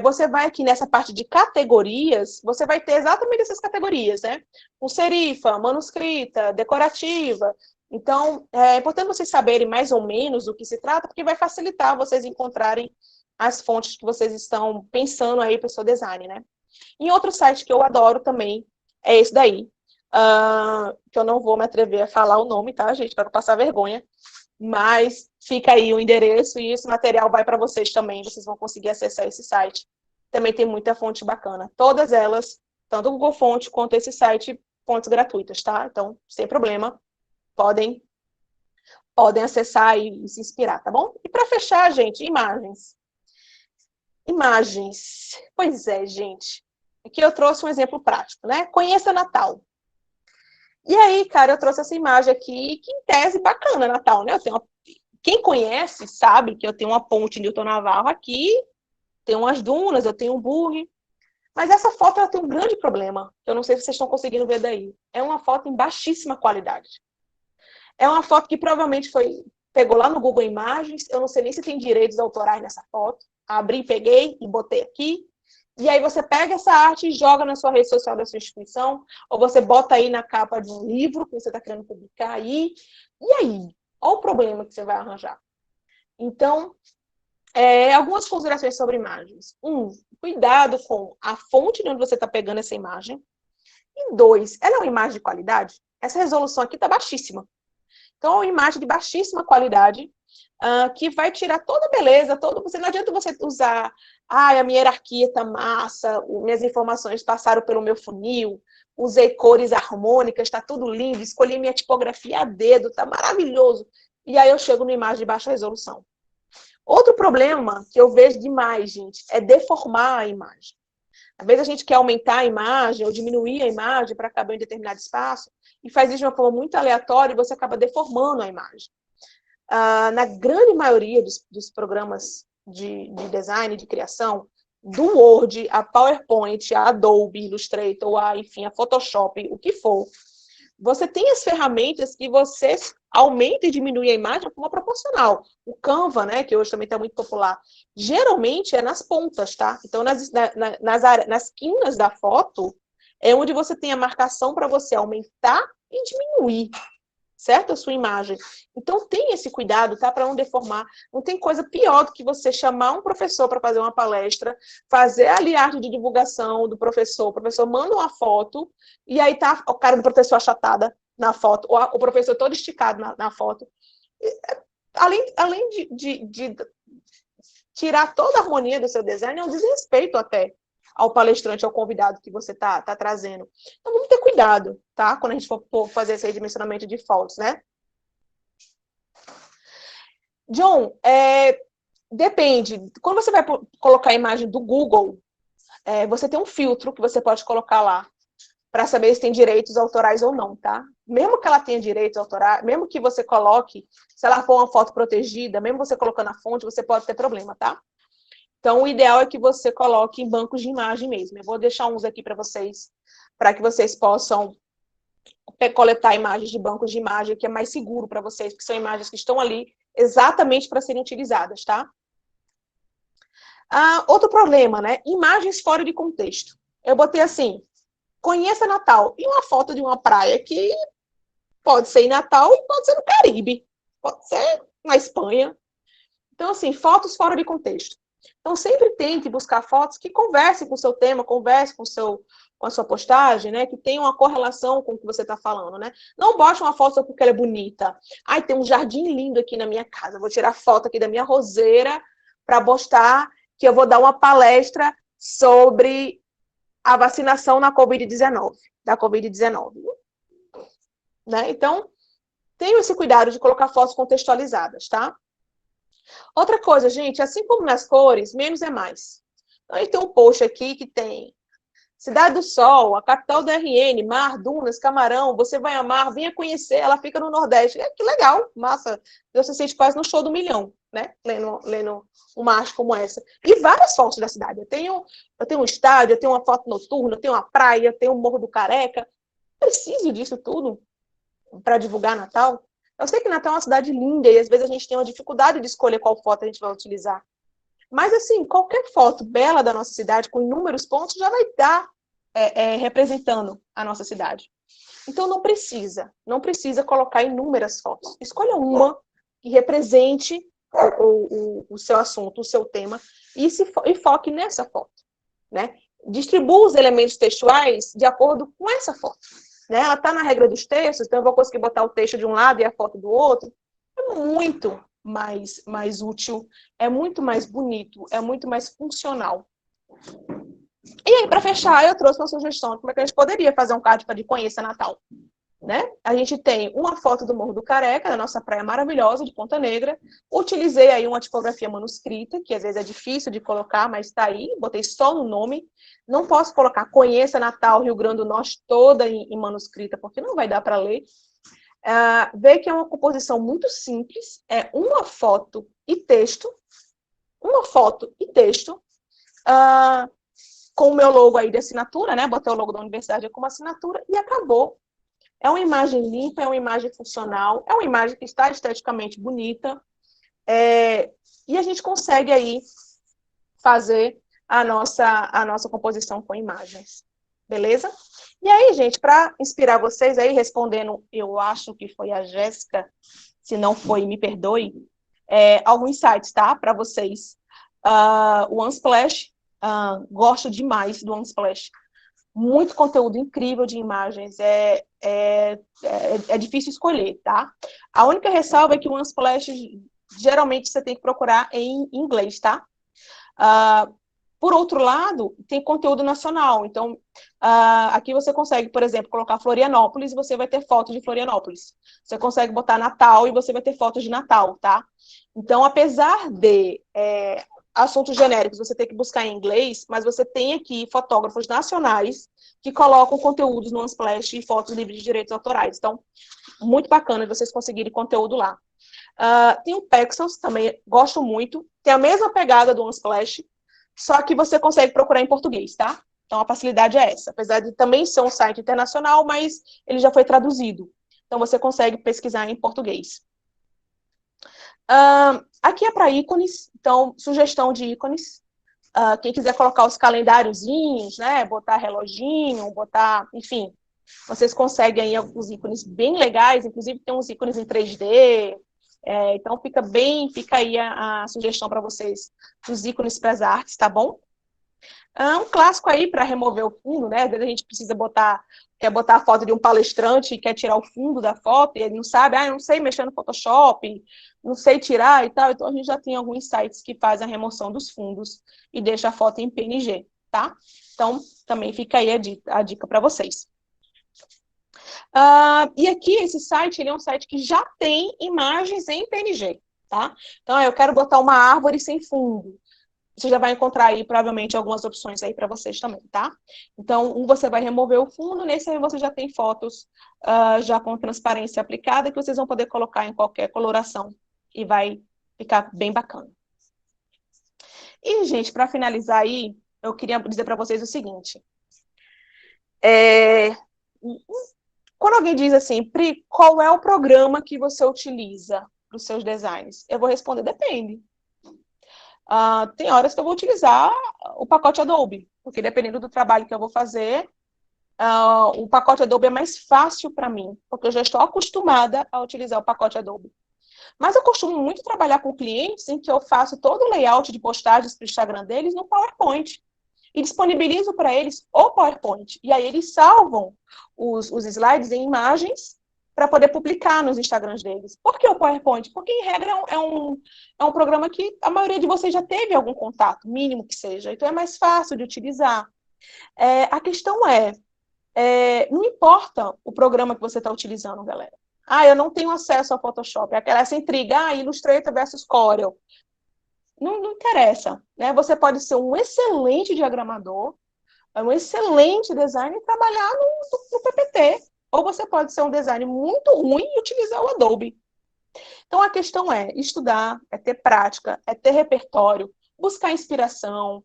Você vai aqui nessa parte de categorias, você vai ter exatamente essas categorias, né? Com serifa, manuscrita, decorativa. Então, é importante vocês saberem mais ou menos do que se trata, porque vai facilitar vocês encontrarem as fontes que vocês estão pensando aí para o seu design, né? E outro site que eu adoro também é esse daí, que eu não vou me atrever a falar o nome, tá, gente, para não passar vergonha, mas fica aí o endereço e esse material vai para vocês também, vocês vão conseguir acessar esse site. Também tem muita fonte bacana. Todas elas, tanto o Google Fonte quanto esse site, fontes gratuitas, tá? Então, sem problema, podem acessar e se inspirar, tá bom? E para fechar, gente, imagens. Imagens. Pois é, gente. Aqui eu trouxe um exemplo prático, né? Conheça Natal. E aí, cara, eu trouxe essa imagem aqui, que em tese bacana, Natal, né? Quem conhece sabe que eu tenho uma ponte Newton Navarro aqui, tem umas dunas, eu tenho um bug. Mas essa foto ela tem um grande problema, que eu não sei se vocês estão conseguindo ver daí. É uma foto em baixíssima qualidade. É uma foto que provavelmente pegou lá no Google Imagens, eu não sei nem se tem direitos autorais nessa foto. Abri, peguei e botei aqui. E aí você pega essa arte e joga na sua rede social da sua instituição, ou você bota aí na capa de um livro que você está querendo publicar aí. E aí? Olha o problema que você vai arranjar. Então, algumas considerações sobre imagens. 1, cuidado com a fonte de onde você está pegando essa imagem. E 2, ela é uma imagem de qualidade? Essa resolução aqui está baixíssima. Então, é uma imagem de baixíssima qualidade, que vai tirar toda a beleza, não adianta você usar, a minha hierarquia está massa, minhas informações passaram pelo meu funil, usei cores harmônicas, está tudo lindo, escolhi minha tipografia a dedo, está maravilhoso. E aí eu chego numa imagem de baixa resolução. Outro problema que eu vejo demais, gente, é deformar a imagem. Às vezes a gente quer aumentar a imagem ou diminuir a imagem para caber em determinado espaço e faz isso de uma forma muito aleatória e você acaba deformando a imagem. Na grande maioria dos programas de design, de criação, do Word, a PowerPoint, a Adobe Illustrator, enfim, a Photoshop, o que for, você tem as ferramentas que você aumenta e diminui a imagem de forma proporcional. O Canva, né, que hoje também está muito popular, geralmente é nas pontas, tá? Então, nas quinas da foto, é onde você tem a marcação para você aumentar e diminuir, certo? A sua imagem. Então, tem esse cuidado, tá? Para não deformar. Não tem coisa pior do que você chamar um professor para fazer uma palestra, fazer ali a arte de divulgação do professor. O professor manda uma foto e aí tá o cara do professor achatada na foto, ou o professor todo esticado na foto. Além de tirar toda a harmonia do seu design, é um desrespeito até ao palestrante, ao convidado que você tá trazendo. Então, vamos ter cuidado, tá? Quando a gente for fazer esse redimensionamento de fontes, né? John, depende. Quando você vai colocar a imagem do Google, você tem um filtro que você pode colocar lá. para saber se tem direitos autorais ou não, tá? Mesmo que ela tenha direitos autorais, mesmo que você coloque, se ela for uma foto protegida, mesmo você colocando a fonte, você pode ter problema, tá? Então, o ideal é que você coloque em bancos de imagem mesmo. Eu vou deixar uns aqui para que vocês possam coletar imagens de bancos de imagem, que é mais seguro para vocês, porque são imagens que estão ali exatamente para serem utilizadas, tá? Outro problema, né? Imagens fora de contexto. Eu botei assim, conheça Natal, e uma foto de uma praia que pode ser em Natal e pode ser no Caribe, pode ser na Espanha. Então, assim, fotos fora de contexto. Então, sempre tente buscar fotos que conversem com o seu tema, conversem com a sua postagem, né? Que tenham uma correlação com o que você está falando, né? Não bote uma foto só porque ela é bonita. Ai, tem um jardim lindo aqui na minha casa. Vou tirar foto aqui da minha roseira para postar que eu vou dar uma palestra sobre a vacinação da Covid-19. Né? Então, tenham esse cuidado de colocar fotos contextualizadas, tá? Outra coisa, gente, assim como nas cores, menos é mais. Então, a gente tem um post aqui que tem Cidade do Sol, a capital do RN, mar, dunas, camarão, você vai amar, venha conhecer, ela fica no Nordeste. Que legal, massa. Você se sente quase no show do milhão, né? Lendo uma arte como essa. E várias fotos da cidade. Eu tenho um estádio, eu tenho uma foto noturna, eu tenho uma praia, eu tenho o Morro do Careca. Preciso disso tudo para divulgar Natal. Eu sei que Natal é uma cidade linda e às vezes a gente tem uma dificuldade de escolher qual foto a gente vai utilizar. Mas, assim, qualquer foto bela da nossa cidade, com inúmeros pontos, já vai estar representando a nossa cidade. Então, não precisa colocar inúmeras fotos. Escolha uma que represente o seu assunto, o seu tema, e foque nessa foto, né? Distribua os elementos textuais de acordo com essa foto. Né? Ela está na regra dos textos, então eu vou conseguir botar o texto de um lado e a foto do outro. É muito mais útil, é muito mais bonito, é muito mais funcional. E aí, para fechar, eu trouxe uma sugestão de como é que a gente poderia fazer um card de Conheça Natal. Né? A gente tem uma foto do Morro do Careca, da nossa praia maravilhosa de Ponta Negra. Utilizei aí uma tipografia manuscrita, que às vezes é difícil de colocar, mas está aí, botei só no nome. Não posso colocar Conheça Natal, Rio Grande do Norte, toda em manuscrita, porque não vai dar para ler. Vê que é uma composição muito simples, é uma foto e texto, com o meu logo aí de assinatura, né? Botei o logo da universidade como assinatura e acabou. É uma imagem limpa, é uma imagem funcional, é uma imagem que está esteticamente bonita, e a gente consegue aí fazer a nossa composição com imagens. Beleza? E aí, gente, para inspirar vocês aí, respondendo, eu acho que foi a Jéssica, se não foi, me perdoe, alguns sites, tá? Para vocês. O Unsplash, gosto demais do Unsplash. Muito conteúdo incrível de imagens, é difícil escolher, tá? A única ressalva é que o Unsplash, geralmente, você tem que procurar em inglês, tá? Por outro lado, tem conteúdo nacional. Então, aqui você consegue, por exemplo, colocar Florianópolis e você vai ter fotos de Florianópolis. Você consegue botar Natal e você vai ter fotos de Natal, tá? Então, apesar de assuntos genéricos você tem que buscar em inglês, mas você tem aqui fotógrafos nacionais que colocam conteúdos no Unsplash e fotos livres de direitos autorais. Então, muito bacana vocês conseguirem conteúdo lá. Tem o Pexels, também gosto muito. Tem a mesma pegada do Unsplash, só que você consegue procurar em português, tá? Então, a facilidade é essa. Apesar de também ser um site internacional, mas ele já foi traduzido. Então, você consegue pesquisar em português. Aqui é para ícones. Então, sugestão de ícones. Quem quiser colocar os calendáriozinhos, né? Botar reloginho, botar... Enfim, vocês conseguem aí alguns ícones bem legais. Inclusive, tem uns ícones em 3D. Então, fica aí a sugestão para vocês dos ícones para as artes, tá bom? Um clássico aí para remover o fundo, né? Às vezes a gente quer botar a foto de um palestrante e quer tirar o fundo da foto e ele não sabe, eu não sei mexer no Photoshop, não sei tirar e tal. Então, a gente já tem alguns sites que fazem a remoção dos fundos e deixa a foto em PNG, tá? Então, também fica aí a dica para vocês. E aqui, esse site, ele é um site que já tem imagens em PNG, tá? Então, eu quero botar uma árvore sem fundo. você já vai encontrar aí, provavelmente, algumas opções aí para vocês também, tá? Então, você vai remover o fundo, nesse aí você já tem fotos já com transparência aplicada, que vocês vão poder colocar em qualquer coloração e vai ficar bem bacana. E, gente, para finalizar aí, eu queria dizer para vocês o seguinte. Quando alguém diz assim, Pri, qual é o programa que você utiliza para os seus designs? Eu vou responder, depende. Tem horas que eu vou utilizar o pacote Adobe, porque dependendo do trabalho que eu vou fazer, o pacote Adobe é mais fácil para mim, porque eu já estou acostumada a utilizar o pacote Adobe. Mas eu costumo muito trabalhar com clientes em que eu faço todo o layout de postagens para o Instagram deles no PowerPoint e disponibilizo para eles o PowerPoint. E aí eles salvam os slides em imagens para poder publicar nos Instagrams deles. Por que o PowerPoint? Porque, em regra, é um programa que a maioria de vocês já teve algum contato, mínimo que seja. Então, é mais fácil de utilizar. A questão não importa o programa que você está utilizando, galera. Eu não tenho acesso ao Photoshop. Essa intriga, Illustrator versus Corel. Não interessa, né? Você pode ser um excelente diagramador, um excelente designer e trabalhar no PPT. Ou você pode ser um design muito ruim e utilizar o Adobe. Então, a questão é estudar, é ter prática, é ter repertório, buscar inspiração,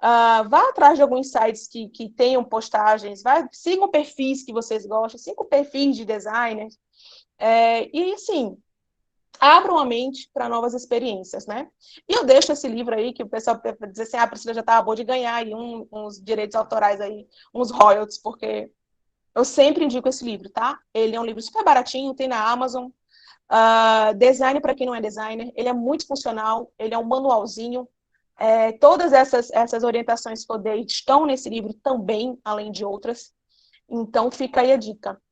vá atrás de alguns sites que tenham postagens, sigam perfis que vocês gostam, sigam perfis de designers, e, assim, abram a mente para novas experiências, né? E eu deixo esse livro aí, que o pessoal diz assim, a Priscila já acabou de ganhar aí uns direitos autorais aí, uns royalties, porque eu sempre indico esse livro, tá? Ele é um livro super baratinho, tem na Amazon. Design para quem não é designer, ele é muito funcional, ele é um manualzinho. Todas essas orientações que eu dei estão nesse livro também, além de outras. Então, fica aí a dica.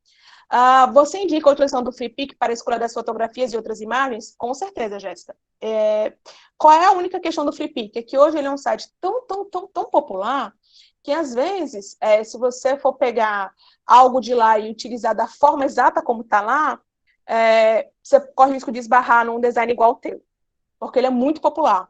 Você indica a utilização do FreePic para a escolha das fotografias e outras imagens? Com certeza, Jéssica. Qual é a única questão do FreePic? É que hoje ele é um site tão popular que, às vezes, se você for pegar algo de lá e utilizar da forma exata como está lá, você corre o risco de esbarrar num design igual ao teu, porque ele é muito popular.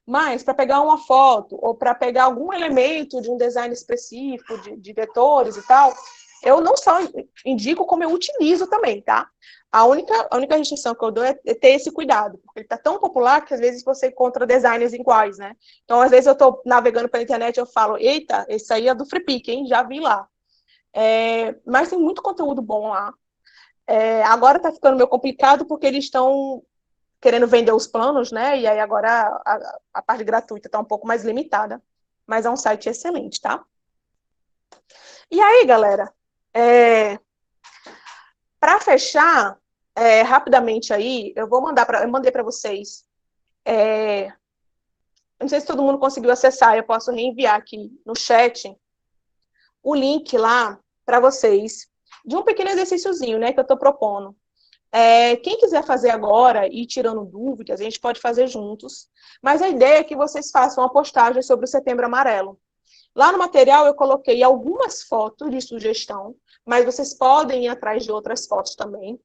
Mas, para pegar uma foto ou para pegar algum elemento de um design específico, de vetores e tal, eu não só indico, como eu utilizo também, tá? A única restrição que eu dou é ter esse cuidado, porque ele está tão popular que às vezes você encontra designers iguais, né? Então, às vezes eu estou navegando pela internet e eu falo, eita, esse aí é do FreePic, hein? Já vi lá. Mas tem muito conteúdo bom lá. Agora está ficando meio complicado porque eles estão querendo vender os planos, né? E aí agora a parte gratuita está um pouco mais limitada. Mas é um site excelente, tá? E aí, galera, para fechar, rapidamente aí, eu mandei para vocês. Não sei se todo mundo conseguiu acessar, eu posso reenviar aqui no chat o link lá para vocês de um pequeno exercíciozinho, né, que eu estou propondo. Quem quiser fazer agora e ir tirando dúvidas, a gente pode fazer juntos, mas a ideia é que vocês façam uma postagem sobre o Setembro Amarelo. Lá no material eu coloquei algumas fotos de sugestão, mas vocês podem ir atrás de outras fotos também.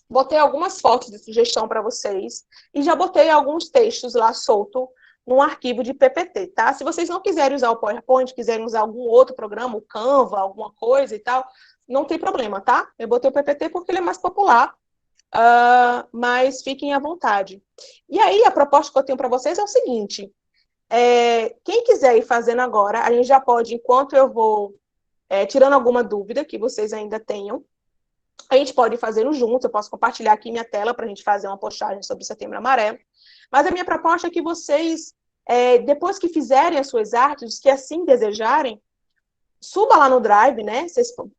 Botei algumas fotos de sugestão para vocês e já botei alguns textos lá solto num arquivo de PPT, tá? Se vocês não quiserem usar o PowerPoint, quiserem usar algum outro programa, o Canva, alguma coisa e tal, não tem problema, tá? Eu botei o PPT porque ele é mais popular, mas fiquem à vontade. E aí, a proposta que eu tenho para vocês é o seguinte, quem quiser ir fazendo agora, a gente já pode, enquanto eu vou tirando alguma dúvida que vocês ainda tenham, a gente pode ir fazendo juntos, eu posso compartilhar aqui minha tela para a gente fazer uma postagem sobre o Setembro Amarelo, mas a minha proposta é que vocês, depois que fizerem as suas artes, que assim desejarem, suba lá no Drive, né?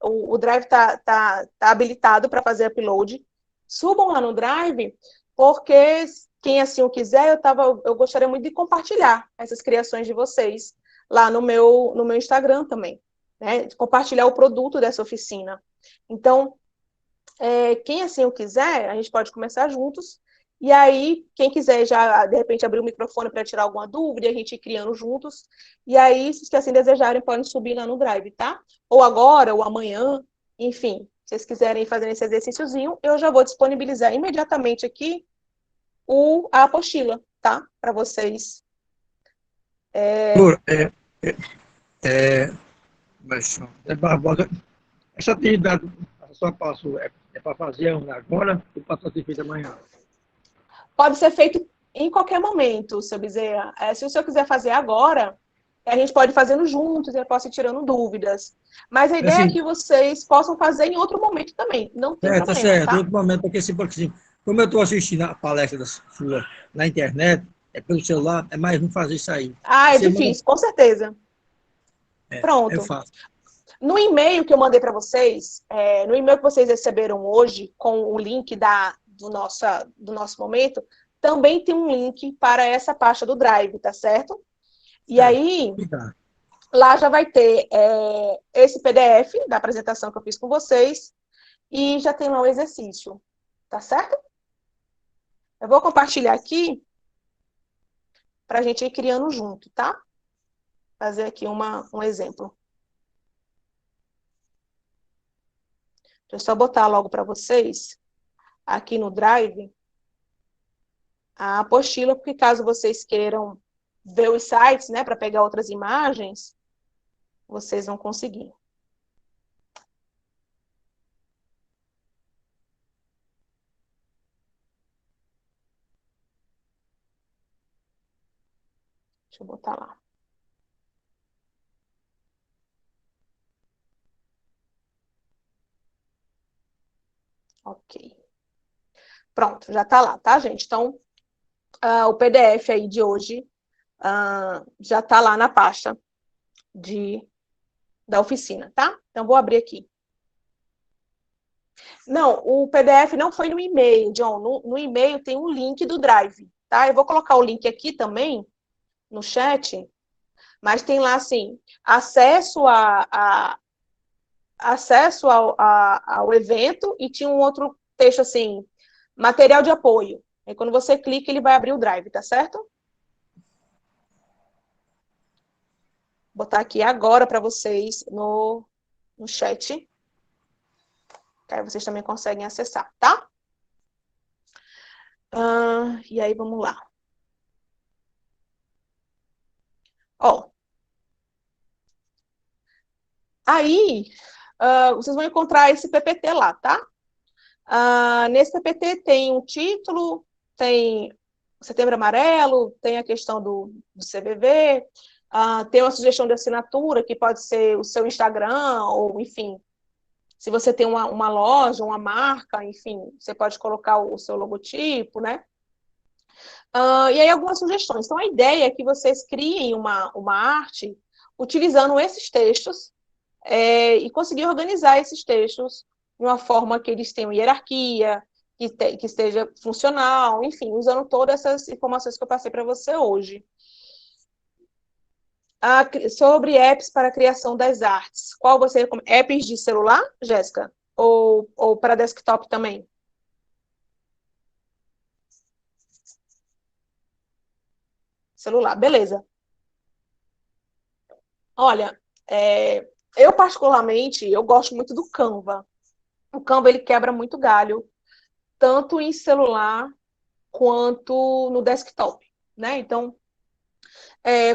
O Drive tá habilitado para fazer upload. Subam lá no Drive, porque quem assim o quiser, eu gostaria muito de compartilhar essas criações de vocês lá no meu Instagram também, né? Compartilhar o produto dessa oficina. Então, quem assim o quiser, a gente pode começar juntos. E aí, quem quiser já, de repente, abrir o microfone para tirar alguma dúvida, a gente ir criando juntos. E aí, se assim desejarem, podem subir lá no Drive, tá? Ou agora, ou amanhã, enfim. Se vocês quiserem fazer esse exercíciozinho, eu já vou disponibilizar imediatamente aqui a apostila. tá? Para vocês. Doutora, mas, Barbosa, essa atividade a só passo é para fazer agora ou para ser feita amanhã? Pode ser feito em qualquer momento, seu Bezerra. Se o senhor quiser fazer agora, a gente pode ir fazendo juntos, eu posso ir tirando dúvidas. Mas a É ideia é assim, que vocês possam fazer em outro momento também, não tem tá problema, certo, tá? outro momento, porque assim, como eu estou assistindo a palestra da sua na internet, é pelo celular, é mais ruim fazer isso aí. Ah, é Você manda, difícil, com certeza. é Pronto. fácil. No e-mail que eu mandei para vocês, no e-mail que vocês receberam hoje, com o link do nosso momento, também tem um link para essa pasta do Drive, tá certo? E Certo. aí, Tá. lá já vai ter esse PDF da apresentação que eu fiz com vocês e já tem lá o exercício, tá certo? Eu vou compartilhar aqui para a gente ir criando junto, tá? Fazer aqui um exemplo. Deixa eu só botar logo para vocês, aqui no Drive, a apostila, porque caso vocês queiram ver os sites, né, para pegar outras imagens, vocês vão conseguir. Deixa eu botar lá. Ok. Pronto, já está lá, tá, gente? Então, o PDF aí de hoje já está lá na pasta da oficina, tá? Então, vou abrir aqui. Não, o PDF não foi no e-mail, John. No e-mail tem um link do Drive, tá? Eu vou colocar o link aqui também, no chat, mas tem lá, assim, acesso ao evento e tinha um outro texto, assim, material de apoio. Aí, quando você clica, ele vai abrir o Drive, tá certo? Vou botar aqui agora para vocês no chat, que aí vocês também conseguem acessar, tá? E aí, vamos lá. Ó, aí, vocês vão encontrar esse PPT lá, tá? Nesse PPT tem um título, tem Setembro Amarelo, tem a questão do CVV, tem uma sugestão de assinatura, que pode ser o seu Instagram, ou, enfim, se você tem uma loja, uma marca, enfim, você pode colocar o seu logotipo, né? E aí algumas sugestões. Então, a ideia é que vocês criem uma arte utilizando esses textos e conseguir organizar esses textos de uma forma que eles tenham hierarquia, que esteja funcional, enfim, usando todas essas informações que eu passei para você hoje. Sobre apps para a criação das artes. Qual você recomenda? Apps de celular, Jéssica? Ou para desktop também? Celular, beleza. Olha, eu particularmente, eu gosto muito do Canva. O Canva, ele quebra muito galho, tanto em celular quanto no desktop, né? Então,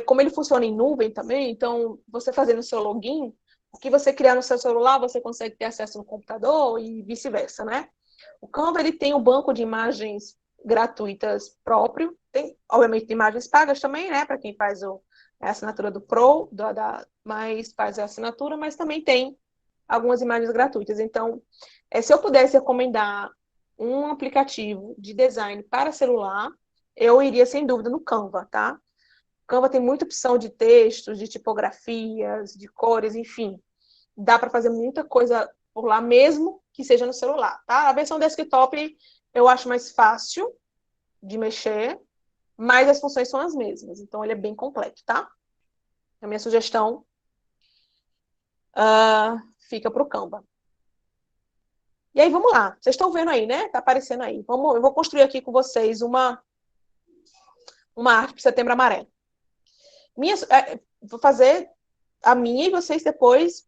como ele funciona em nuvem também, então, você fazendo o seu login, o que você criar no seu celular, você consegue ter acesso no computador e vice-versa, né? O Canva, ele tem um banco de imagens gratuitas próprio, tem, obviamente, imagens pagas também, né, para quem faz a assinatura do Pro, mas faz a assinatura, mas também tem algumas imagens gratuitas. Então, se eu pudesse recomendar um aplicativo de design para celular, eu iria, sem dúvida, no Canva, tá? O Canva tem muita opção de textos, de tipografias, de cores, enfim. Dá para fazer muita coisa por lá, mesmo que seja no celular, tá? A versão desktop eu acho mais fácil de mexer, mas as funções são as mesmas. Então, ele é bem completo, tá? A minha sugestão fica para o Canva. E aí, vamos lá. Vocês estão vendo aí, né? Tá aparecendo aí. Eu vou construir aqui com vocês uma arte para Setembro Amarelo. Vou fazer a minha e vocês depois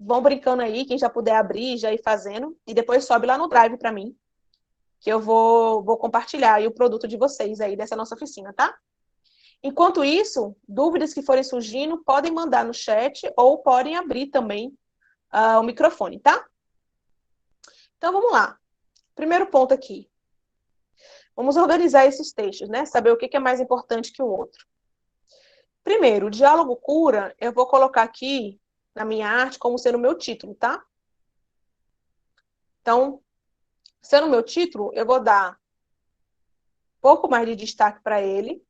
vão brincando aí, quem já puder abrir, já ir fazendo, e depois sobe lá no Drive para mim. que eu vou compartilhar aí o produto de vocês aí dessa nossa oficina, tá? Enquanto isso, dúvidas que forem surgindo, podem mandar no chat ou podem abrir também o microfone, tá? Então, vamos lá. Primeiro ponto aqui. Vamos organizar esses textos, né? Saber o que é mais importante que o outro. Primeiro, o diálogo cura, eu vou colocar aqui na minha arte como sendo o meu título, tá? Então, sendo o meu título, eu vou dar um pouco mais de destaque para ele.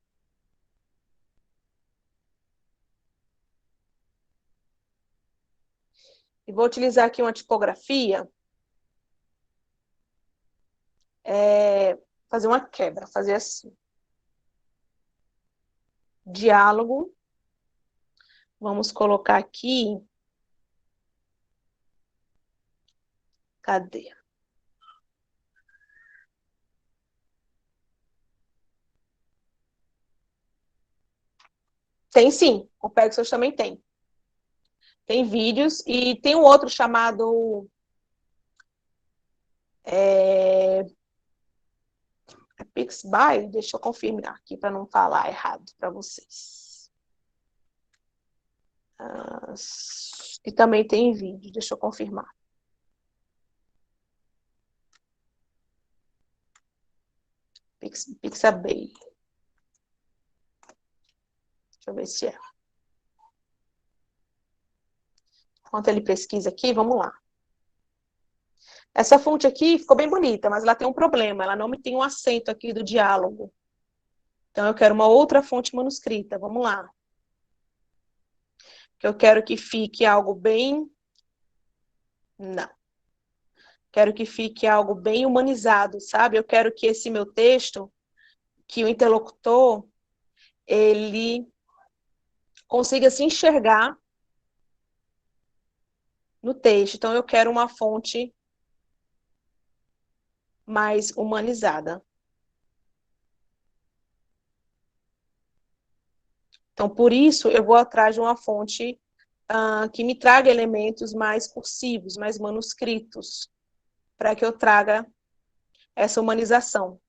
E vou utilizar aqui uma tipografia. Fazer uma quebra, fazer assim. Diálogo. Vamos colocar aqui. Cadê? Tem sim, o Pegasus também tem. Tem vídeos e tem um outro chamado Pixby, deixa eu confirmar aqui para não falar errado para vocês. E também tem vídeo, deixa eu confirmar. Pixabay. Deixa eu ver se é. Enquanto ele pesquisa aqui, vamos lá. Essa fonte aqui ficou bem bonita, mas ela tem um problema. Ela não me tem um acento aqui do diálogo. Então, eu quero uma outra fonte manuscrita. Vamos lá. Eu quero que fique algo bem... Não. Quero que fique algo bem humanizado, sabe? Eu quero que esse meu texto, que o interlocutor, ele consiga se enxergar no texto. Então, eu quero uma fonte mais humanizada. Então, por isso, eu vou atrás de uma fonte que me traga elementos mais cursivos, mais manuscritos, para que eu traga essa humanização.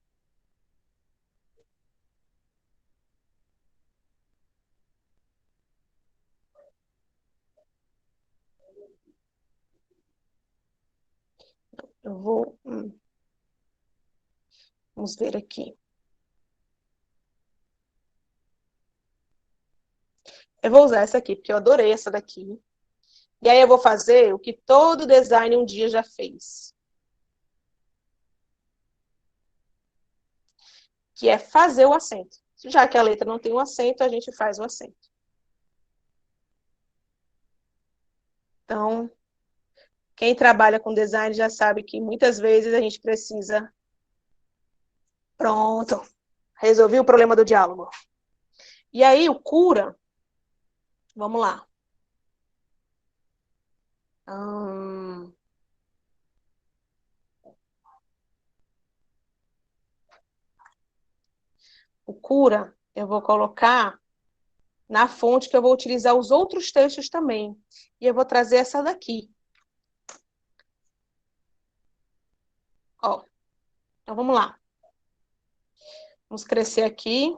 Eu vou... Vamos ver aqui. Eu vou usar essa aqui, porque eu adorei essa daqui. E aí eu vou fazer o que todo design um dia já fez. Que é fazer o acento. Já que a letra não tem um acento, a gente faz o acento. Então, quem trabalha com design já sabe que muitas vezes a gente precisa... Pronto. Resolvi o problema do diálogo. E aí, o cura... Vamos lá. O cura, eu vou colocar na fonte que eu vou utilizar os outros textos também. E eu vou trazer essa daqui. Ó. Então, vamos lá. Vamos crescer aqui.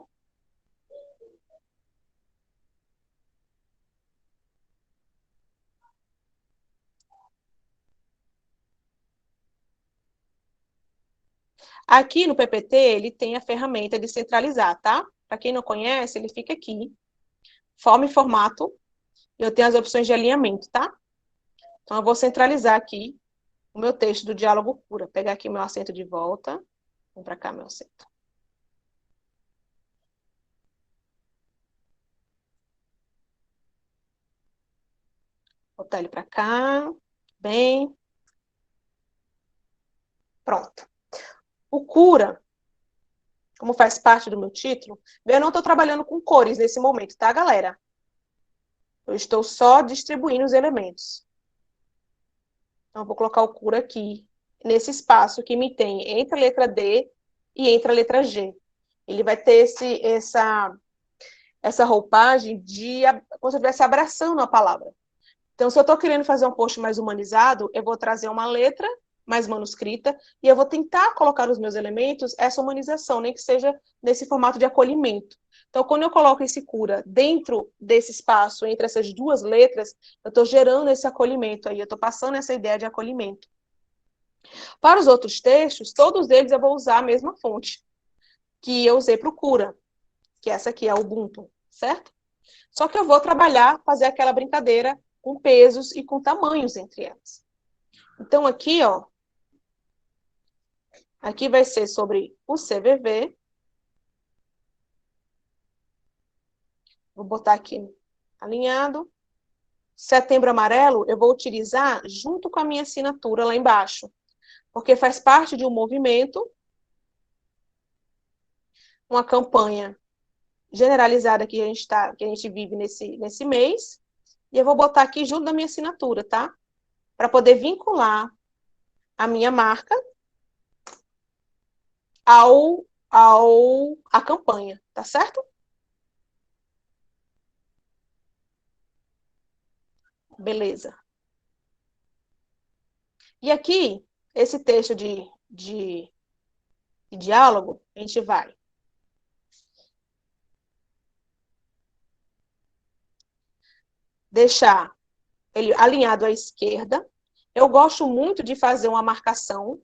Aqui no PPT, ele tem a ferramenta de centralizar, tá? Para quem não conhece, ele fica aqui. Forma e formato. E eu tenho as opções de alinhamento, tá? Então, eu vou centralizar aqui o meu texto do diálogo cura. Pegar aqui meu acento de volta. Vem para cá, meu acento. Botar ele para cá. Bem. Pronto. O cura, como faz parte do meu título, eu não estou trabalhando com cores nesse momento, tá, galera? Eu estou só distribuindo os elementos. Então, eu vou colocar o cura aqui, nesse espaço que me tem entre a letra D e entre a letra G. Ele vai ter essa roupagem de como se eu estivesse abraçando a palavra. Então, se eu estou querendo fazer um post mais humanizado, eu vou trazer uma letra mais manuscrita, e eu vou tentar colocar nos meus elementos essa humanização, nem que seja nesse formato de acolhimento. Então, quando eu coloco esse cura dentro desse espaço, entre essas duas letras, eu estou gerando esse acolhimento aí, eu estou passando essa ideia de acolhimento. Para os outros textos, todos eles eu vou usar a mesma fonte que eu usei para o cura, que essa aqui é o Ubuntu, certo? Só que eu vou trabalhar, fazer aquela brincadeira com pesos e com tamanhos entre elas. Então, aqui, ó, aqui vai ser sobre o CVV. Vou botar aqui alinhado. Setembro Amarelo, eu vou utilizar junto com a minha assinatura lá embaixo, porque faz parte de um movimento, uma campanha generalizada que a gente vive nesse mês, e eu vou botar aqui junto da minha assinatura, tá? Para poder vincular a minha marca à campanha, tá certo? Beleza. E aqui, esse texto de diálogo, a gente vai deixar ele alinhado à esquerda. Eu gosto muito de fazer uma marcação,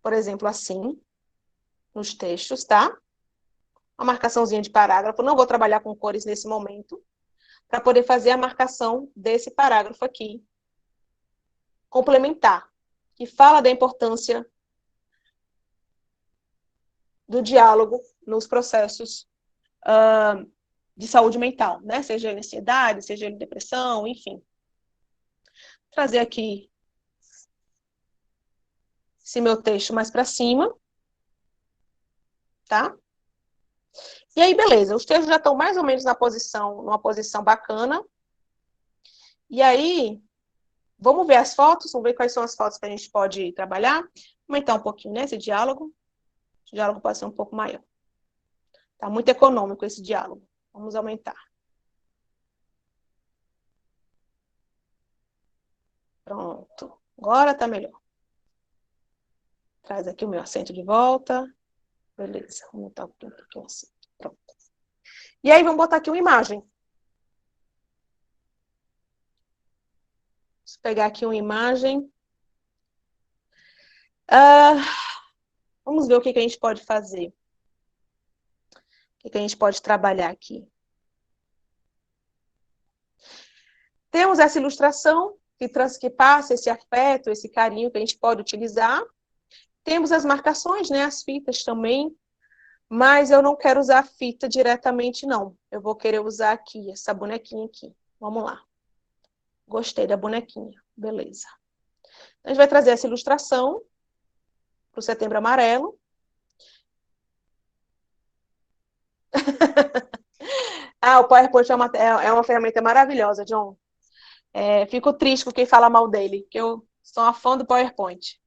por exemplo, assim, nos textos, tá? Uma marcaçãozinha de parágrafo. Não vou trabalhar com cores nesse momento, para poder fazer a marcação desse parágrafo aqui, complementar, que fala da importância do diálogo nos processos de saúde mental, né? Seja ele ansiedade, seja ele depressão, enfim. Trazer aqui esse meu texto mais para cima, tá? E aí, beleza, os textos já estão mais ou menos numa posição bacana. E aí, vamos ver as fotos, vamos ver quais são as fotos que a gente pode trabalhar. Aumentar um pouquinho, né, esse diálogo. O diálogo pode ser um pouco maior. Tá muito econômico esse diálogo. Vamos aumentar. Pronto. Agora tá melhor. Traz aqui o meu acento de volta. Beleza. Vou aumentar um pouquinho o acento. Pronto. E aí, vamos botar aqui uma imagem. Vou pegar aqui uma imagem. Vamos ver o que a gente pode fazer. O que a gente pode trabalhar aqui. Temos essa ilustração que passa esse afeto, esse carinho que a gente pode utilizar. Temos as marcações, né, as fitas também, mas eu não quero usar a fita diretamente, não. Eu vou querer usar aqui, essa bonequinha aqui. Vamos lá. Gostei da bonequinha. Beleza. Então, a gente vai trazer essa ilustração para o Setembro Amarelo. O PowerPoint é uma ferramenta maravilhosa, John. Fico triste com quem fala mal dele, que eu sou uma fã do PowerPoint.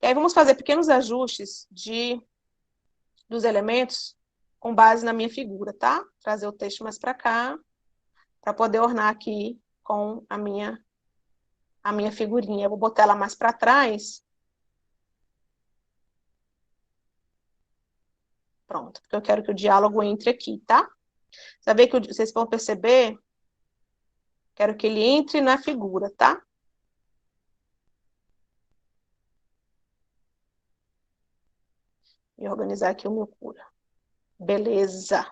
E aí vamos fazer pequenos ajustes dos elementos com base na minha figura, tá? Trazer o texto mais para cá, para poder ornar aqui com a minha figurinha. Eu vou botar ela mais para trás. Pronto, porque eu quero que o diálogo entre aqui, tá? Vocês vão perceber, quero que ele entre na figura, tá? E organizar aqui o meu cura. Beleza.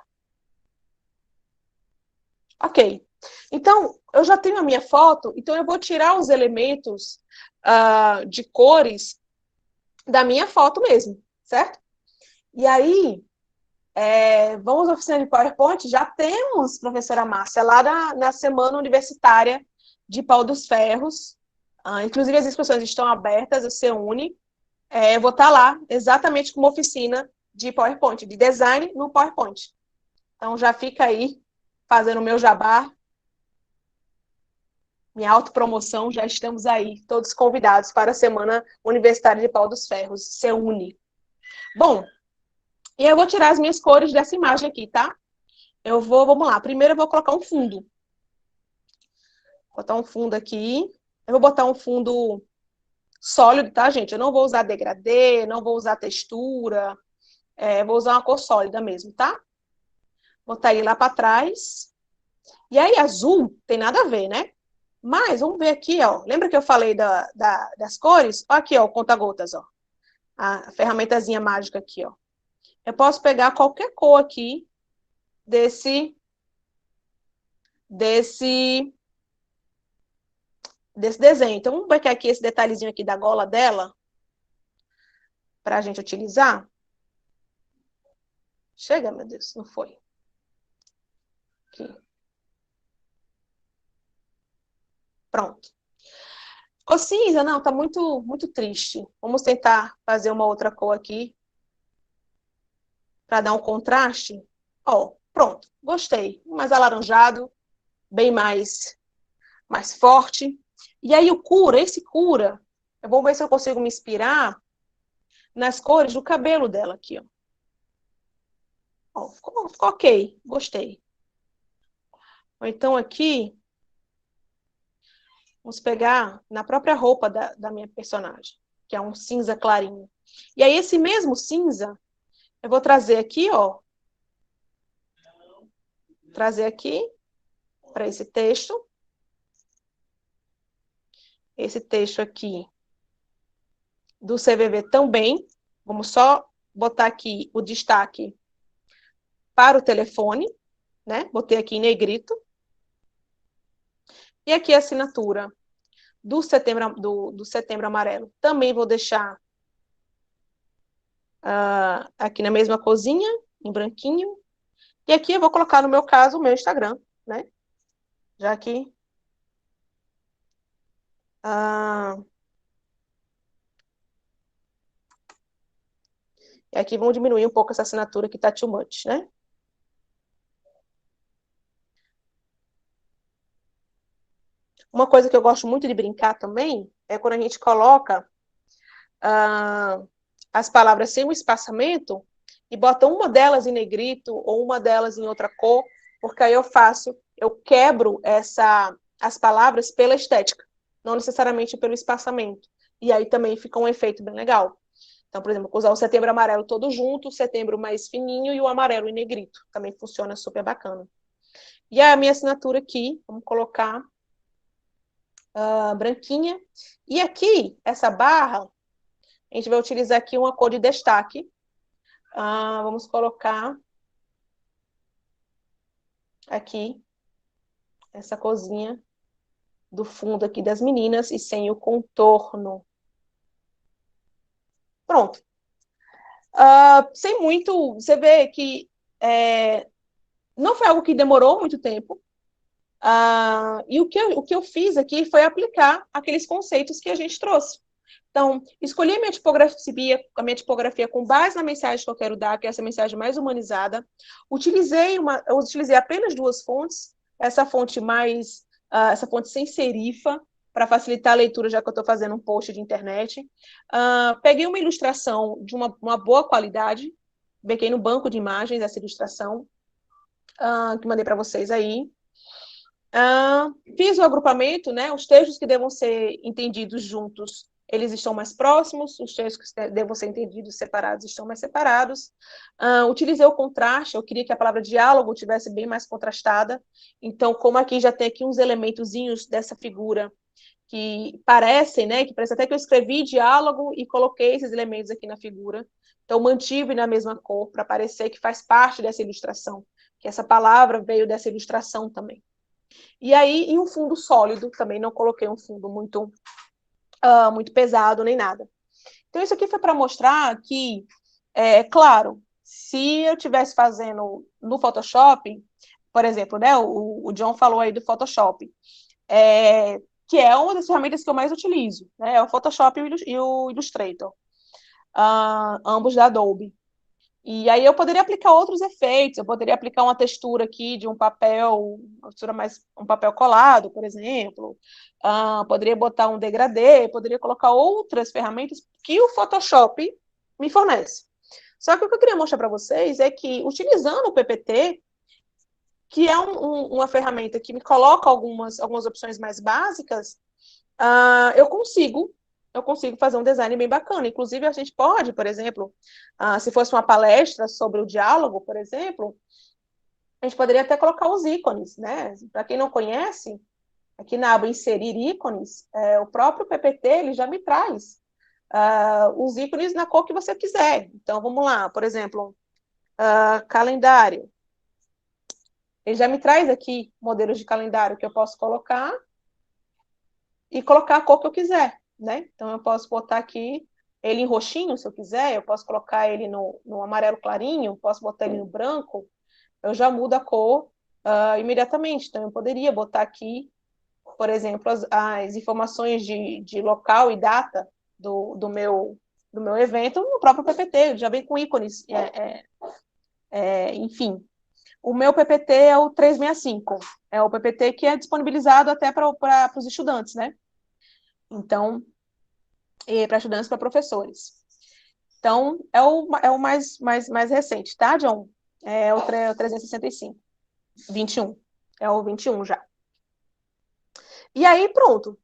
Ok. Então, eu já tenho a minha foto, então eu vou tirar os elementos de cores da minha foto mesmo, certo? E aí, vamos à oficina de PowerPoint, já temos, professora Márcia, lá na Semana Universitária de Pau dos Ferros, inclusive as inscrições estão abertas, a CEUNI, eu vou estar lá exatamente com uma oficina de PowerPoint, de design no PowerPoint. Então, já fica aí, fazendo o meu jabá, minha autopromoção, já estamos aí, todos convidados para a Semana Universitária de Pau dos Ferros, CEUNI. Bom, e eu vou tirar as minhas cores dessa imagem aqui, tá? Vamos lá, primeiro eu vou colocar um fundo. Vou botar um fundo aqui, Eu vou botar um fundo sólido, tá, gente? Eu não vou usar degradê, não vou usar textura, vou usar uma cor sólida mesmo, tá? Botar ele lá para trás. E aí, azul tem nada a ver, né? Mas, vamos ver aqui, ó. Lembra que eu falei das cores? Ó, aqui, ó, o conta-gotas, ó. A ferramentazinha mágica aqui, ó. Eu posso pegar qualquer cor aqui desse desenho. Então, vamos pegar aqui esse detalhezinho aqui da gola dela, para a gente utilizar. Chega, meu Deus, não foi. Aqui. Pronto. Ficou cinza? Não, tá muito, muito triste. Vamos tentar fazer uma outra cor aqui, para dar um contraste. Ó, pronto, gostei. Mais alaranjado, bem mais forte. E aí o cura, esse cura, eu vou ver se eu consigo me inspirar nas cores do cabelo dela aqui, ó. Ó, ficou ok, gostei. Ou então aqui, vamos pegar na própria roupa da minha personagem, que é um cinza clarinho. E aí esse mesmo cinza, eu vou trazer aqui, ó. Trazer aqui para esse texto. Esse texto aqui do CVV também. Vamos só botar aqui o destaque para o telefone, né? Botei aqui em negrito. E aqui a assinatura do Setembro Amarelo. Também vou deixar aqui na mesma cozinha, em branquinho. E aqui eu vou colocar, no meu caso, o meu Instagram, né? Já que... E aqui vamos diminuir um pouco essa assinatura que tá too much, né? Uma coisa que eu gosto muito de brincar também é quando a gente coloca as palavras sem um espaçamento e bota uma delas em negrito ou uma delas em outra cor, porque aí eu quebro as palavras pela estética, não necessariamente pelo espaçamento. E aí também fica um efeito bem legal. Então, por exemplo, vou usar o Setembro Amarelo todo junto, o Setembro mais fininho e o amarelo em negrito. Também funciona super bacana. E a minha assinatura aqui, vamos colocar branquinha. E aqui, essa barra, a gente vai utilizar aqui uma cor de destaque. Vamos colocar aqui essa corzinha do fundo aqui das meninas e sem o contorno. Pronto. Sem muito... Você vê que não foi algo que demorou muito tempo. E o que eu fiz aqui foi aplicar aqueles conceitos que a gente trouxe. Então, escolhi a minha tipografia com base na mensagem que eu quero dar, que é essa mensagem mais humanizada. Eu utilizei apenas 2 fontes, essa fonte sem serifa, para facilitar a leitura, já que eu estou fazendo um post de internet. Peguei uma ilustração de uma boa qualidade, peguei no banco de imagens essa ilustração, que mandei para vocês aí. Fiz o agrupamento, né? Os textos que devam ser entendidos juntos, eles estão mais próximos, os textos que devam ser entendidos separados estão mais separados. Utilizei o contraste, eu queria que a palavra diálogo tivesse bem mais contrastada, então, como aqui já tem aqui uns elementozinhos dessa figura que parecem, né? Que parece até que eu escrevi diálogo e coloquei esses elementos aqui na figura, então mantive na mesma cor, para parecer que faz parte dessa ilustração, que essa palavra veio dessa ilustração também. E aí, em um fundo sólido, também não coloquei um fundo muito pesado, nem nada. Então, isso aqui foi para mostrar que, claro, se eu estivesse fazendo no Photoshop, por exemplo, né, o John falou aí do Photoshop, que é uma das ferramentas que eu mais utilizo, né, é o Photoshop e o Illustrator, ambos da Adobe. E aí eu poderia aplicar outros efeitos, eu poderia aplicar uma textura aqui de um papel, um papel colado, por exemplo, poderia botar um degradê, poderia colocar outras ferramentas que o Photoshop me fornece. Só que o que eu queria mostrar para vocês é que, utilizando o PPT, que é uma ferramenta que me coloca algumas opções mais básicas, eu consigo fazer um design bem bacana. Inclusive, a gente pode, por exemplo, se fosse uma palestra sobre o diálogo, por exemplo, a gente poderia até colocar os ícones, né? Para quem não conhece, aqui na aba Inserir ícones, o próprio PPT ele já me traz os ícones na cor que você quiser. Então, vamos lá, por exemplo, calendário. Ele já me traz aqui modelos de calendário que eu posso colocar e colocar a cor que eu quiser, né? Então, eu posso botar aqui ele em roxinho, se eu quiser, eu posso colocar ele no amarelo clarinho, posso botar ele no branco, eu já mudo a cor imediatamente. Então, eu poderia botar aqui, por exemplo, as informações de local e data do meu evento no próprio PPT, já vem com ícones, enfim. O meu PPT é o 365, é o PPT que é disponibilizado até para os estudantes, né? Então, para estudantes, para professores. Então, é o mais recente, tá, John? É o 365, 21. É o 21 já. E aí, pronto.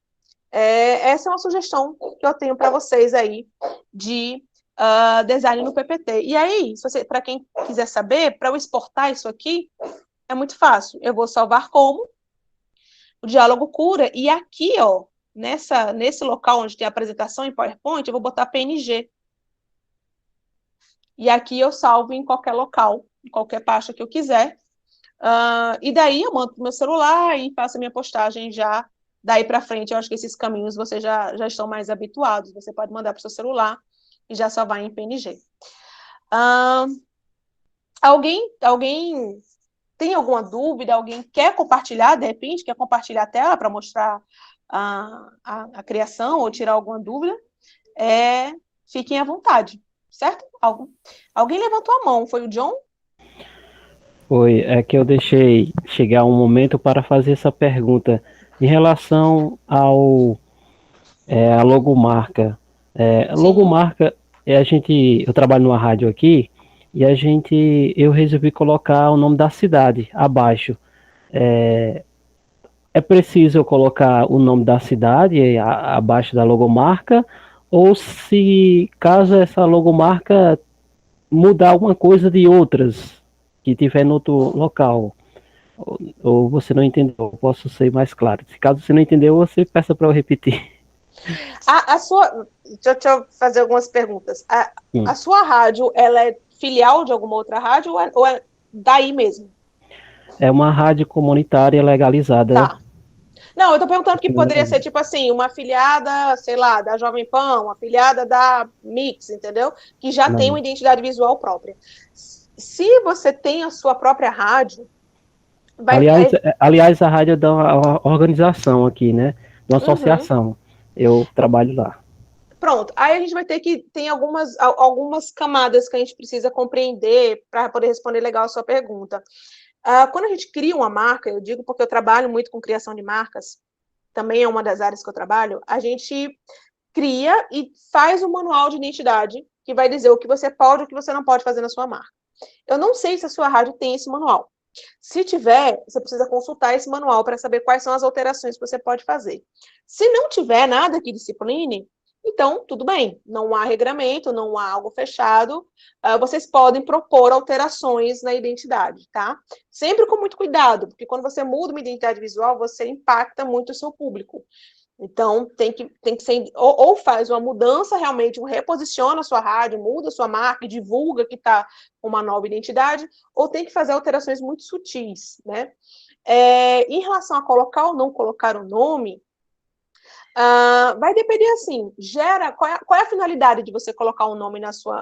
Essa é uma sugestão que eu tenho para vocês aí de design no PPT. E aí, para quem quiser saber, para eu exportar isso aqui, é muito fácil. Eu vou salvar como o diálogo cura, e aqui, ó, nesse local onde tem a apresentação em PowerPoint, eu vou botar PNG. E aqui eu salvo em qualquer local, em qualquer pasta que eu quiser. E daí eu mando para o meu celular e faço a minha postagem já. Daí para frente, eu acho que esses caminhos vocês já estão mais habituados. Você pode mandar para o seu celular e já salvar em PNG. Alguém tem alguma dúvida? Alguém quer compartilhar, de repente, quer compartilhar a tela para mostrar a criação ou tirar alguma dúvida? Fiquem à vontade, certo? Alguém levantou a mão, foi o John? Foi, é que eu deixei chegar um momento para fazer essa pergunta em relação à logomarca. A logomarca, eu trabalho numa rádio aqui, e eu resolvi colocar o nome da cidade abaixo. É preciso eu colocar o nome da cidade abaixo da logomarca, ou se caso essa logomarca mudar alguma coisa de outras que tiver no outro local, ou você não entendeu, eu posso ser mais claro. Se caso você não entendeu, você peça para eu repetir. Deixa eu fazer algumas perguntas. A sua rádio, ela é filial de alguma outra rádio ou é daí mesmo? É uma rádio comunitária legalizada. Tá. Não, eu tô perguntando que poderia ser, tipo assim, uma afiliada, sei lá, da Jovem Pan, uma afiliada da Mix, entendeu? Que já tem uma identidade visual própria. Se você tem a sua própria rádio... Aliás, a rádio é da organização aqui, né? Da associação. Eu trabalho lá. Pronto, aí a gente vai ter que... Tem algumas camadas que a gente precisa compreender para poder responder legal a sua pergunta. Quando a gente cria uma marca, eu digo porque eu trabalho muito com criação de marcas, também é uma das áreas que eu trabalho, a gente cria e faz um manual de identidade que vai dizer o que você pode e o que você não pode fazer na sua marca. Eu não sei se a sua rádio tem esse manual. Se tiver, você precisa consultar esse manual para saber quais são as alterações que você pode fazer. Se não tiver nada que discipline, então, tudo bem, não há regramento, não há algo fechado, vocês podem propor alterações na identidade, tá? Sempre com muito cuidado, porque quando você muda uma identidade visual, você impacta muito o seu público. Então, tem que ser, ou faz uma mudança realmente, reposiciona a sua rádio, muda a sua marca, divulga que está com uma nova identidade, ou tem que fazer alterações muito sutis, né? Em relação a colocar ou não colocar o nome, vai depender assim, qual é a finalidade de você colocar um nome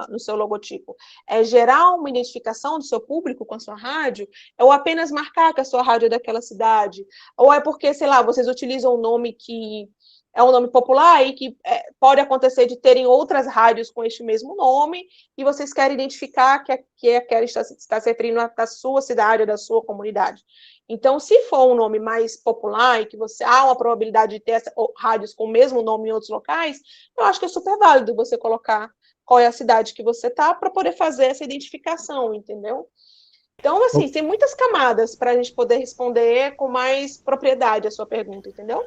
no seu logotipo? É gerar uma identificação do seu público com a sua rádio? Ou apenas marcar que a sua rádio é daquela cidade? Ou é porque, sei lá, vocês utilizam um nome que é um nome popular e que pode acontecer de terem outras rádios com este mesmo nome e vocês querem identificar que aquela está se referindo à sua cidade ou da sua comunidade. Então, se for um nome mais popular e que há uma probabilidade de ter rádios com o mesmo nome em outros locais, eu acho que é super válido você colocar qual é a cidade que você está para poder fazer essa identificação, entendeu? Então, assim, tem muitas camadas para a gente poder responder com mais propriedade a sua pergunta, entendeu?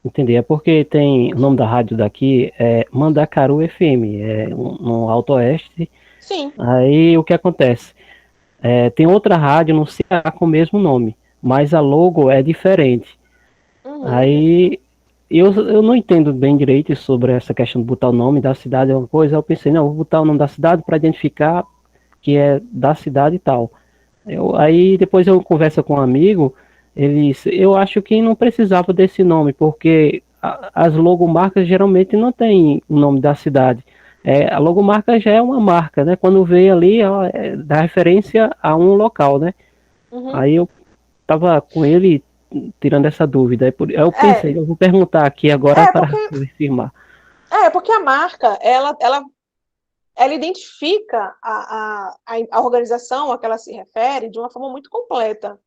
Entendi. É porque tem o nome da rádio daqui é Mandacaru FM, no Alto Oeste. Sim. Aí o que acontece? Tem outra rádio no Ceará com o mesmo nome, mas a logo é diferente. Uhum. Aí eu não entendo bem direito sobre essa questão de botar o nome da cidade, é uma coisa. Eu pensei, não, vou botar o nome da cidade para identificar que é da cidade e tal. Aí depois eu converso com um amigo, eu acho que não precisava desse nome, porque as logomarcas geralmente não tem o nome da cidade. A logomarca já é uma marca, né? Quando vê ali, ela dá referência a um local, né? Uhum. Aí eu tava com ele tirando essa dúvida. Aí eu É, pensei, eu vou perguntar aqui agora é para porque, confirmar. porque a marca, ela identifica a organização a que ela se refere de uma forma muito completa.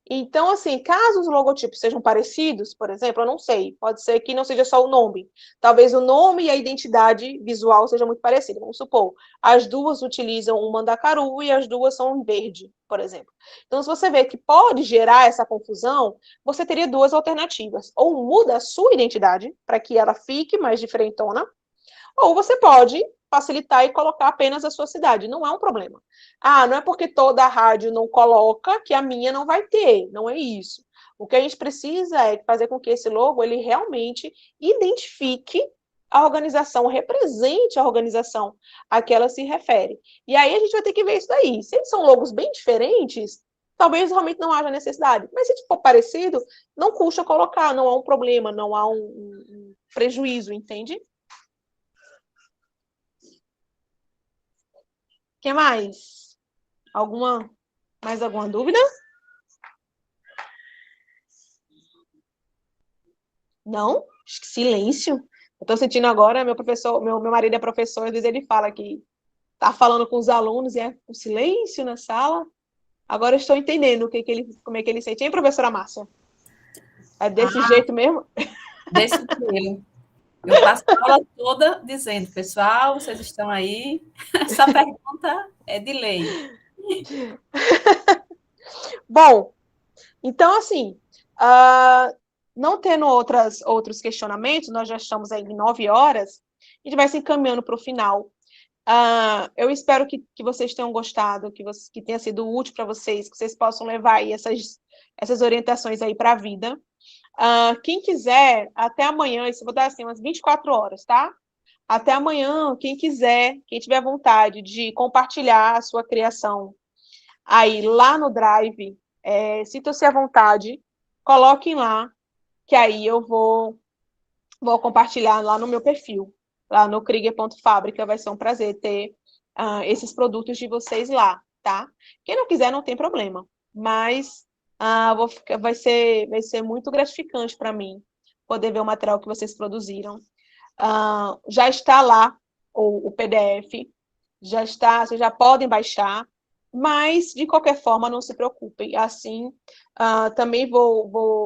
Então, assim, caso os logotipos sejam parecidos, por exemplo, eu não sei, pode ser que não seja só o nome. Talvez o nome e a identidade visual sejam muito parecidos. Vamos supor, as duas utilizam um mandacaru e as duas são em verde, por exemplo. Então, se você vê que pode gerar essa confusão, você teria duas alternativas. Ou muda a sua identidade para que ela fique mais diferentona, ou você pode facilitar e colocar apenas a sua cidade. Não é um problema. Ah, não é porque toda a rádio não coloca que a minha não vai ter. Não é isso. O que a gente precisa é fazer com que esse logo ele realmente identifique a organização, represente a organização a que ela se refere. E aí a gente vai ter que ver isso daí. Se eles são logos bem diferentes, talvez realmente não haja necessidade. Mas se for parecido, não custa colocar, não há um problema, não há um prejuízo, entende? Que mais? Mais alguma dúvida? Não? Acho que silêncio. Eu estou sentindo agora, meu professor, meu marido é professor, às vezes ele fala que tá falando com os alunos e é um silêncio na sala. Agora eu estou entendendo como é que ele sente. Hein, professora Márcia? É desse Ah, jeito mesmo? desse jeito. Eu passo a aula toda dizendo, pessoal, vocês estão aí? Essa pergunta é de lei. Bom, então assim, não tendo outros questionamentos, nós já estamos aí em 9 horas, a gente vai se encaminhando para o final. Eu espero que vocês tenham gostado, que tenha sido útil para vocês, que vocês possam levar aí essas orientações aí para a vida. Quem quiser, até amanhã, isso eu vou dar assim, umas 24 horas, tá? Até amanhã, quem quiser, quem tiver vontade de compartilhar a sua criação aí lá no Drive, sinta-se à vontade, coloquem lá, que aí eu vou compartilhar lá no meu perfil, lá no Krieger.Fábrica. Vai ser um prazer ter esses produtos de vocês lá, tá? Quem não quiser, não tem problema, mas vai ser muito gratificante para mim poder ver o material que vocês produziram. Já está lá o PDF, já está, vocês já podem baixar, mas de qualquer forma não se preocupem. Assim, também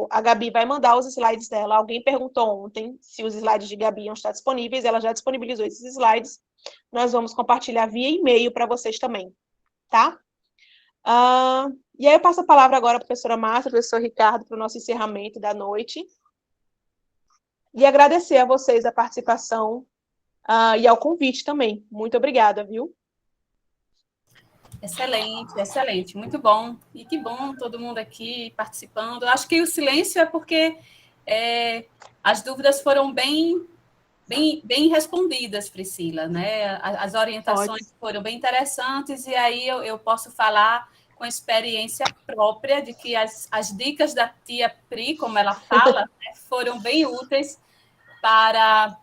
a Gabi vai mandar os slides dela. Alguém perguntou ontem se os slides de Gabi iam estar disponíveis, ela já disponibilizou esses slides. Nós vamos compartilhar via e-mail para vocês também, tá? E aí eu passo a palavra agora à professora Márcia, professor Ricardo, para o nosso encerramento da noite. E agradecer a vocês a participação e ao convite também. Muito obrigada, viu? Excelente, excelente, muito bom. E que bom todo mundo aqui participando. Acho que o silêncio é porque as dúvidas foram bem respondidas, Priscila, né? As orientações Ótimo. foram bem interessantes, e aí eu posso falar com experiência própria de que as dicas da tia Pri, como ela fala, né, foram bem úteis para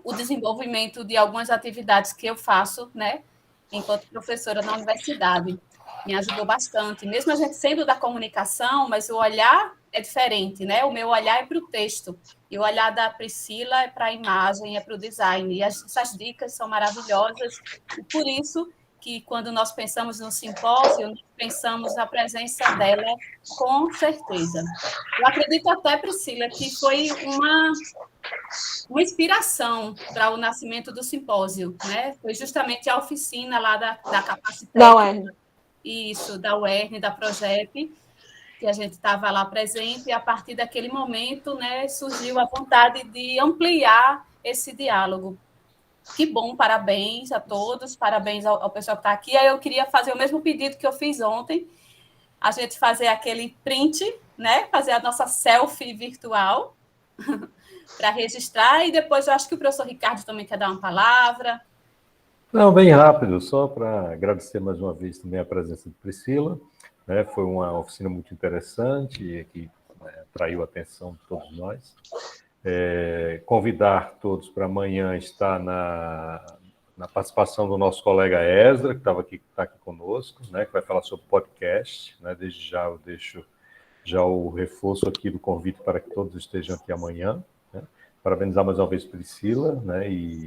o desenvolvimento de algumas atividades que eu faço, né, enquanto professora na universidade. Me ajudou bastante, mesmo a gente sendo da comunicação, mas o olhar é diferente, né? O meu olhar é para o texto, e o olhar da Priscila é para a imagem, é para o design, e essas dicas são maravilhosas, e por isso que quando nós pensamos no simpósio, nós pensamos na presença dela com certeza. Eu acredito até, Priscila, que foi uma inspiração para o nascimento do simpósio, né? Foi justamente a oficina lá da Não Capacitec, é. isso, da UERN, da Progep, que a gente estava lá presente, e a partir daquele momento, né, surgiu a vontade de ampliar esse diálogo. Que bom, parabéns a todos, parabéns ao pessoal que está aqui. Aí eu queria fazer o mesmo pedido que eu fiz ontem, a gente fazer aquele print, né, fazer a nossa selfie virtual para registrar, e depois eu acho que o professor Ricardo também quer dar uma palavra. Não, bem rápido, só para agradecer mais uma vez também a presença de Priscila, né? Foi uma oficina muito interessante e que atraiu a atenção de todos nós. Convidar todos para amanhã estar na participação do nosso colega Ezra, que está aqui conosco, né? Que vai falar sobre podcast, né? Desde já eu deixo já o reforço aqui do convite para que todos estejam aqui amanhã, né? Parabenizar mais uma vez Priscila, né? E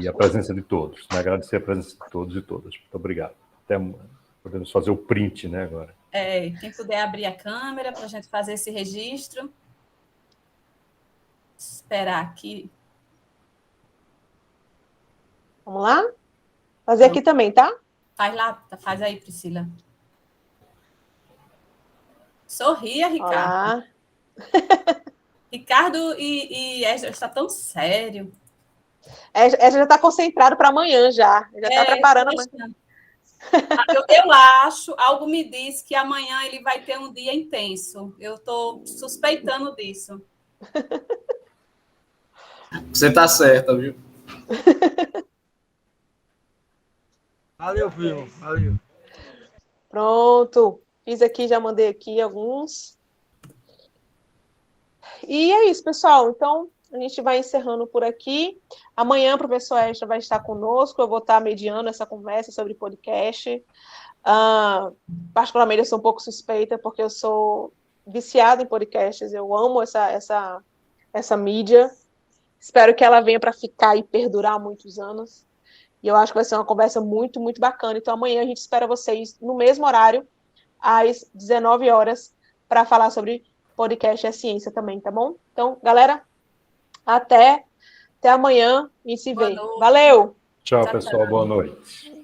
a presença de todos, né? Agradecer a presença de todos e todas. Muito obrigado. Até podemos fazer o print, né, agora. Quem puder abrir a câmera para a gente fazer esse registro. Esperar aqui. Vamos lá? Fazer aqui também, tá? Faz aí, Priscila. Sorria, Ricardo. Olá. Ricardo e Ezra está tão sério. Ela já está concentrado para amanhã já. Já está preparando amanhã. Eu acho, algo me diz que amanhã ele vai ter um dia intenso. Eu estou suspeitando disso. Você está certa, viu? Valeu, filho. Valeu. Pronto. Fiz aqui, já mandei aqui alguns. E é isso, pessoal. Então, a gente vai encerrando por aqui. Amanhã o professor Ezra vai estar conosco. Eu vou estar mediando essa conversa sobre podcast. Particularmente, eu sou um pouco suspeita, porque eu sou viciada em podcasts. Eu amo essa mídia. Espero que ela venha para ficar e perdurar muitos anos. E eu acho que vai ser uma conversa muito, muito bacana. Então, amanhã a gente espera vocês no mesmo horário, às 19 horas, para falar sobre podcast e a ciência também, tá bom? Então, galera, até amanhã e se vê. Valeu! Tchau, pessoal. Boa noite.